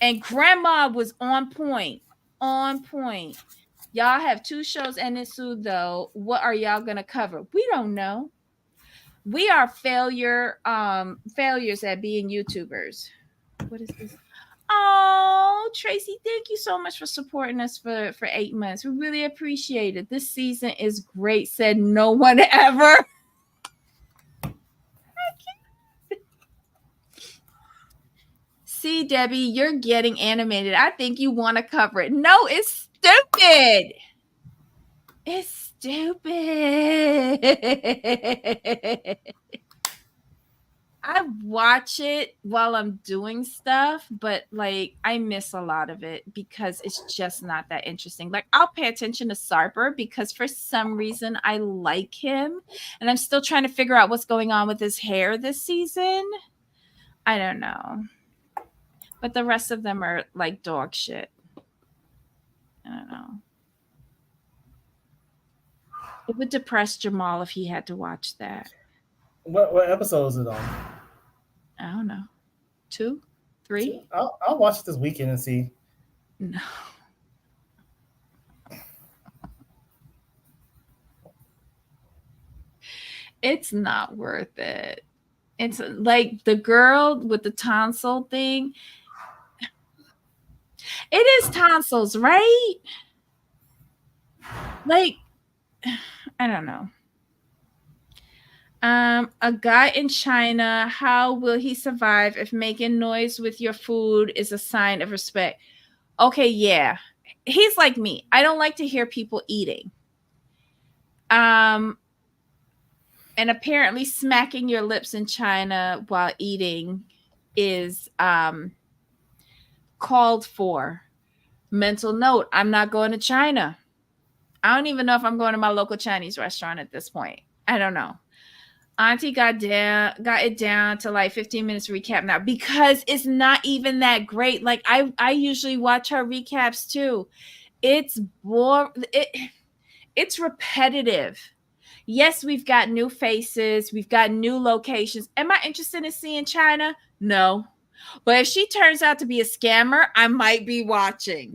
And grandma was on point. On point. Y'all have 2 shows ending soon, though. What are y'all going to cover? We don't know. We are failures at being YouTubers. What is this? Oh, Tracy, thank you so much for supporting us for 8 months. We really appreciate it. This season is great, said no one ever. See, Debbie, you're getting animated. I think you want to cover it. No, it's stupid. It's stupid. I watch it while I'm doing stuff, but like I miss a lot of it because it's just not that interesting. Like I'll pay attention to Sarper because for some reason I like him and I'm still trying to figure out what's going on with his hair this season. I don't know. But the rest of them are like dog shit. I don't know. It would depress Jamal if he had to watch that. What episode is it on? I don't know. 2, 3? I'll watch it this weekend and see. No. It's not worth it. It's like the girl with the tonsil thing. It is tonsils, right? Like, I don't know. A guy in China, how will he survive if making noise with your food is a sign of respect? Okay, yeah. He's like me. I don't like to hear people eating. And apparently smacking your lips in China while eating is called for. Mental note, I'm not going to China. I don't even know if I'm going to my local Chinese restaurant at this point. I don't know. Auntie got it down to like 15 minutes recap now because it's not even that great. Like I usually watch her recaps too. It's it's repetitive. Yes, we've got new faces, we've got new locations. Am I interested in seeing China? No. But if she turns out to be a scammer, I might be watching.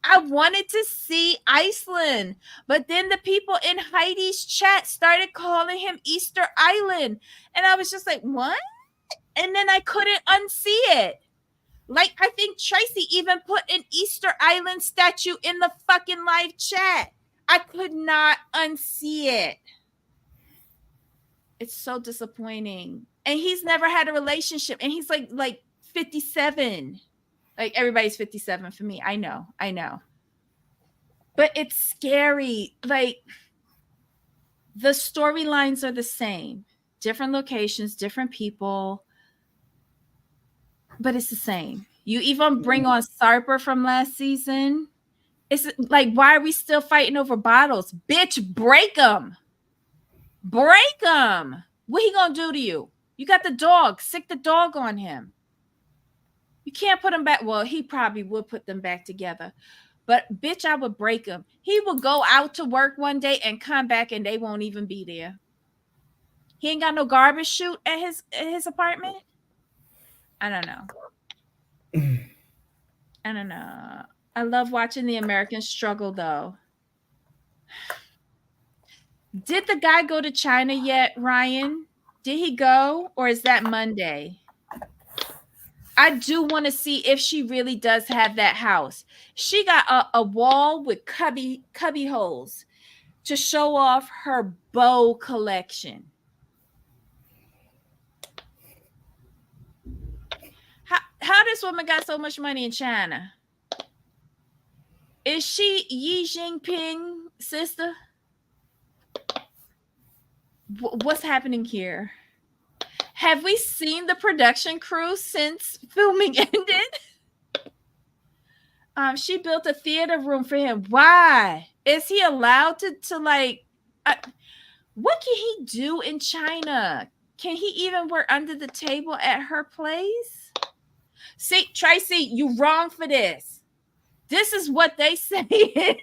I wanted to see Iceland, but then the people in Heidi's chat started calling him Easter Island. And I was just like, what? And then I couldn't unsee it. Like, I think Tracy even put an Easter Island statue in the fucking live chat. I could not unsee it. It's so disappointing. And he's never had a relationship. And he's like 57. Like everybody's 57 for me. I know. I know. But it's scary. Like the storylines are the same. Different locations, different people, but it's the same. You even bring on Sarper from last season. It's like, why are we still fighting over bottles? Bitch, break them. Break them. What he gonna do to you? You got the dog. Sick the dog on him. You can't put him back. Well, he probably would put them back together. But bitch, I would break him. He would go out to work one day and come back and they won't even be there. He ain't got no garbage chute at his apartment. I don't know. I don't know. I love watching the Americans struggle though. Did the guy go to China yet, Ryan? Did he go, or is that Monday? I do want to see if she really does have that house. She got a wall with cubby holes to show off her bow collection. How this woman got so much money in China? Is she Xi Jinping sister? What's happening here? Have we seen the production crew since filming ended? She built a theater room for him. Why? Is he allowed to like? What can he do in China? Can he even work under the table at her place? See, Tracy, you wrong for this. This is what they say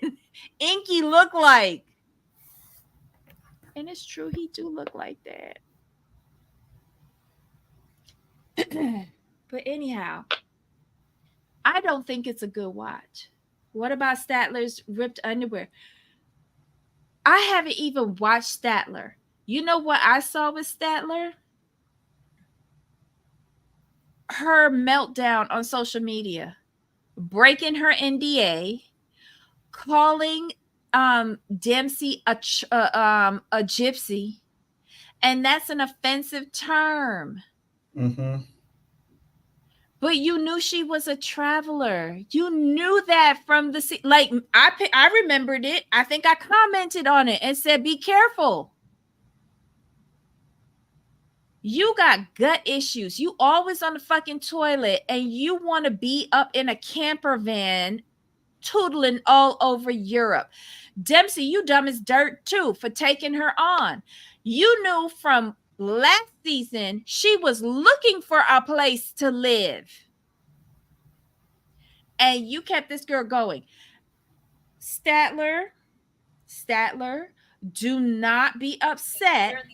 Inky look like. And it's true, he do look like that. But anyhow, I don't think it's a good watch. What about Statler's ripped underwear? I haven't even watched Statler. You know what I saw with Statler? Her meltdown on social media, breaking her NDA, calling Dempsey a gypsy, and that's an offensive term. Mm-hmm. But you knew she was a traveler. You knew that from the like. I remembered it. I think I commented on it and said, "Be careful. You got gut issues. You always on the fucking toilet, and you want to be up in a camper van, tootling all over Europe." Dempsey, you dumb as dirt too for taking her on. You knew from last season she was looking for a place to live, and you kept this girl going. Statler, do not be upset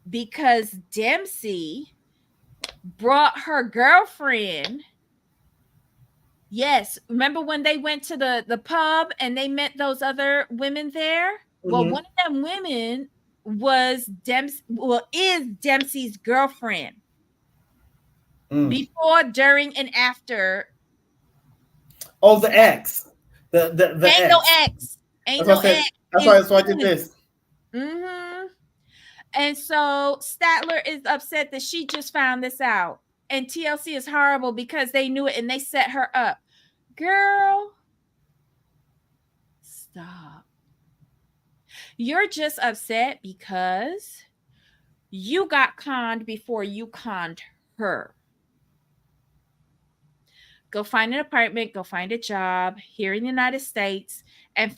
because Dempsey brought her girlfriend. Yes, remember when they went to the pub and they met those other women there? Mm-hmm. Well, one of them women was is Dempsey's girlfriend. Before, during, and after. Oh, the ex. The ain't ex. No ex. Ain't no ex. That's why I did this. Mm-hmm. And so Statler is upset that she just found this out. And TLC is horrible because they knew it and they set her up. Girl, stop. You're just upset because you got conned before you conned her. Go find an apartment, go find a job here in the United States and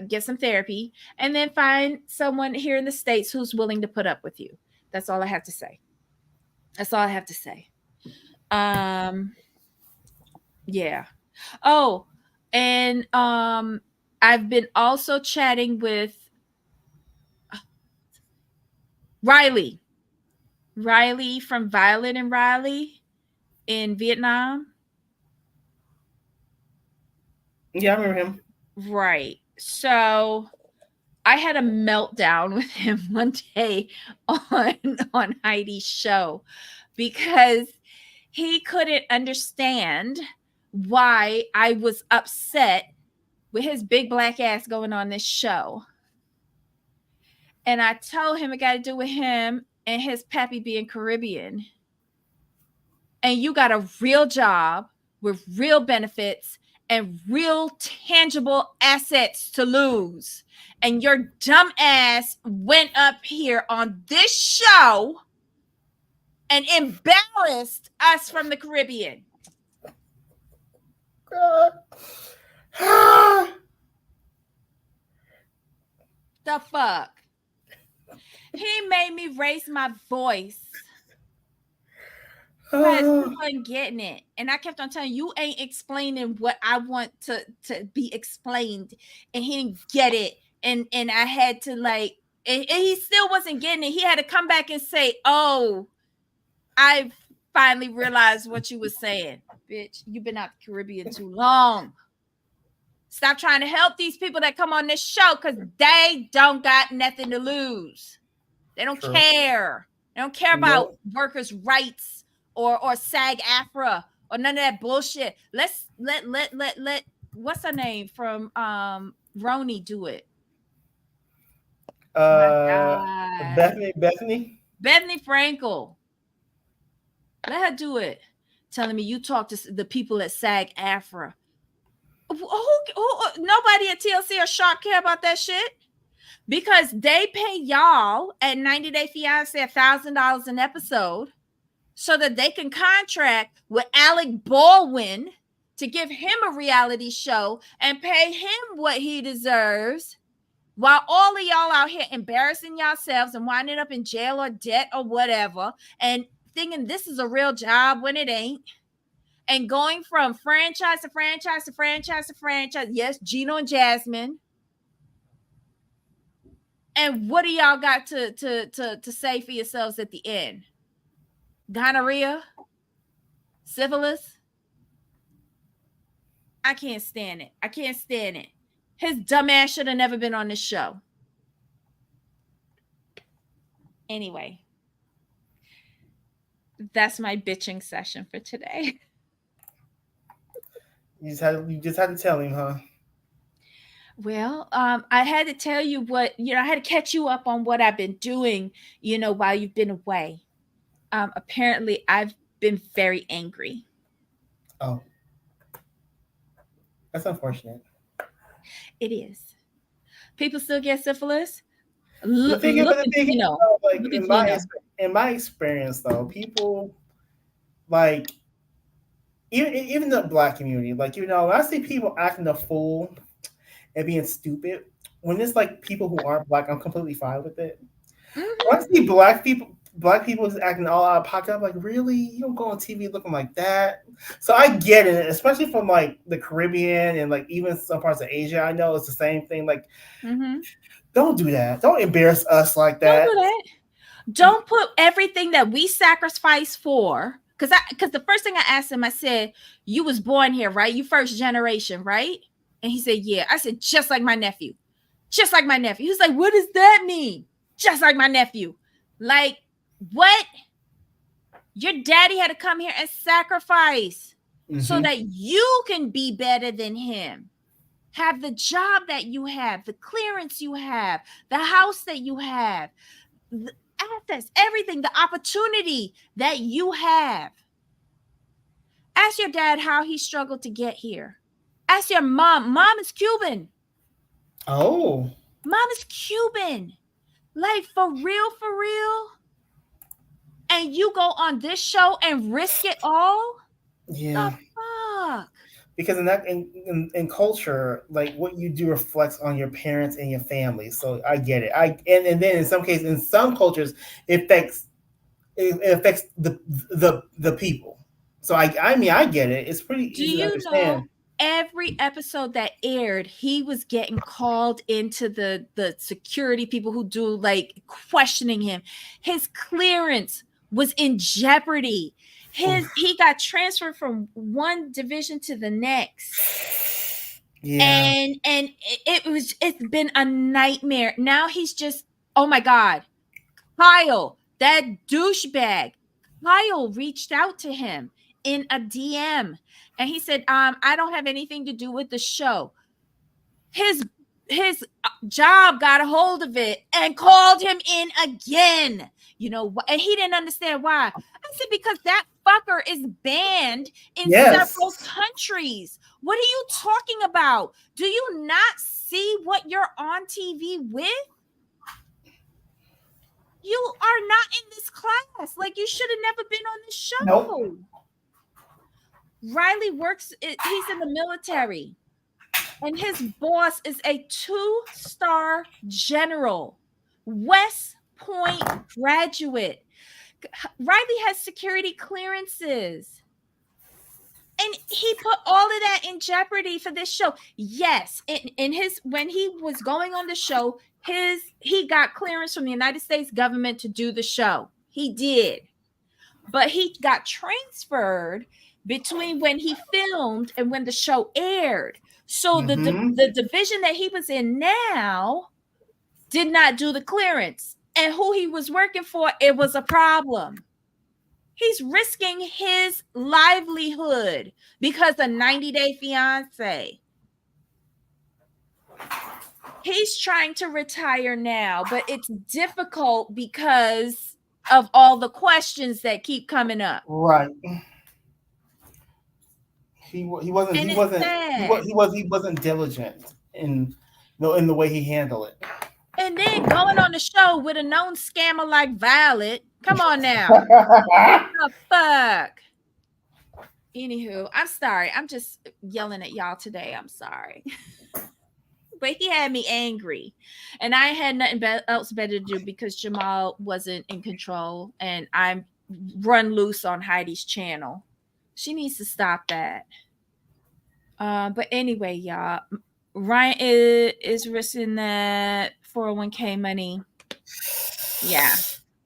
get some therapy, and then find someone here in the States who's willing to put up with you. That's all I have to say. That's all I have to say. Yeah. Oh, and I've been also chatting with Riley from Violet and Riley in Vietnam. Yeah, I remember him. Right. So I had a meltdown with him one day on Heidi's show because he couldn't understand why I was upset with his big black ass going on this show. And I told him it got to do with him and his pappy being Caribbean, and you got a real job with real benefits and real tangible assets to lose, and your dumb ass went up here on this show and embarrassed us from the Caribbean. The fuck? He made me raise my voice because he wasn't getting it. And I kept on telling you ain't explaining what I want to be explained. And he didn't get it. And I had to like, and he still wasn't getting it. He had to come back and say, oh, I finally realized what you were saying. Bitch, you've been out the Caribbean too long. Stop trying to help these people that come on this show because they don't got nothing to lose. They don't care. They don't care about workers' rights or SAG-AFTRA or none of that bullshit. Let's let what's her name from Roni do it. Bethany Frankel. Let her do it. Telling me you talk to the people at SAG-AFTRA. Who nobody at TLC or Sharp care about that shit because they pay y'all at 90 Day Fiance $1,000 an episode so that they can contract with Alec Baldwin to give him a reality show and pay him what he deserves, while all of y'all out here embarrassing yourselves and winding up in jail or debt or whatever and thinking this is a real job when it ain't. And going from franchise to franchise to franchise to franchise. Yes, Gino and Jasmine. And what do y'all got to say for yourselves at the end? Gonorrhea? Syphilis? I can't stand it. I can't stand it. His dumb ass should have never been on this show. Anyway, that's my bitching session for today. You just had to tell him, huh? Well, I had to tell you what, I had to catch you up on what I've been doing, while you've been away. Apparently, I've been very angry. Oh. That's unfortunate. It is. People still get syphilis. In my experience, though, people like even the Black community, like when I see people acting a fool and being stupid, when it's like people who aren't Black, I'm completely fine with it. Mm-hmm. When I see Black people is acting all out of pocket, I'm like, really? You don't go on TV looking like that? So I get it, especially from like the Caribbean and like even some parts of Asia. I know it's the same thing. Like, don't do that. Don't embarrass us like that. Don't do that. Don't put everything that we sacrifice for. Because the first thing I asked him, I said, you was born here, right? You first generation, right? And he said, yeah. I said, just like my nephew. Just like my nephew. He's like, what does that mean? Just like my nephew. Like, what? Your daddy had to come here and sacrifice so that you can be better than him. Have the job that you have, the clearance you have, the house that you have, the assets, everything, the opportunity that you have. Ask your dad how he struggled to get here. Ask your mom. Mom is Cuban. Oh. Mom is Cuban. Like, for real, for real? And you go on this show and risk it all? Yeah. The fuck? Because in culture, like what you do reflects on your parents and your family. So I get it. And then in some cases, in some cultures, it affects the people. So I mean I get it. It's pretty easy to understand. Know, every episode that aired, he was getting called into the security people who do like questioning him. His clearance was in jeopardy. He got transferred from one division to the next. Yeah. And it's been a nightmare. Now he's just, oh my God. Kyle, that douchebag. Kyle reached out to him in a DM and he said, I don't have anything to do with the show. His his job got a hold of it and called him in again. You know, and he didn't understand why. I said, because that fucker is banned in several Yes. countries. What are you talking about? Do you not see what you're on TV with? You are not in this class. Like, you should have never been on this show. Nope. Riley works, he's in the military, and his boss is a 2-star general, West Point graduate. Riley has security clearances. And he put all of that in jeopardy for this show. Yes, in his, when he was going on the show, he got clearance from the United States government to do the show. He did. But he got transferred between when he filmed and when the show aired. So the division that he was in now did not do the clearance. And who he was working for, it was a problem. He's risking his livelihood because of 90-Day Fiance. He's trying to retire now, but it's difficult because of all the questions that keep coming up. Right. He wasn't diligent in the way he handled it. And then going on the show with a known scammer like Violet. Come on now. What the fuck? Anywho, I'm sorry. I'm just yelling at y'all today. I'm sorry. But he had me angry. And I had nothing else better to do because Jamal wasn't in control. And I'm run loose on Heidi's channel. She needs to stop that. But anyway, y'all, Ryan is risking that 401k money. Yeah.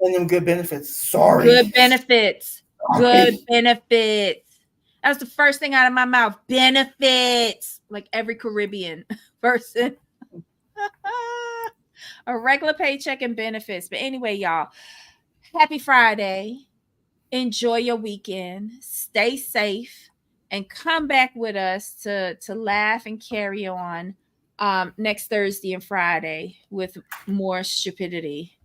And them good benefits. Sorry. Good benefits. Good benefits. That was the first thing out of my mouth. Benefits. Like every Caribbean person. A regular paycheck and benefits. But anyway, y'all, happy Friday. Enjoy your weekend. Stay safe. And come back with us to laugh and carry on next Thursday and Friday with more stupidity.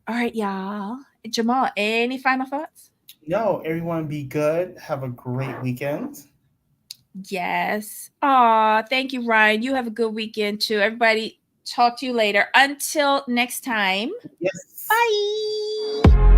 All right, y'all. Jamal, any final thoughts? No, everyone be good. Have a great weekend. Yes. Aw, thank you, Ryan. You have a good weekend too. Everybody, talk to you later. Until next time. Yes. Bye.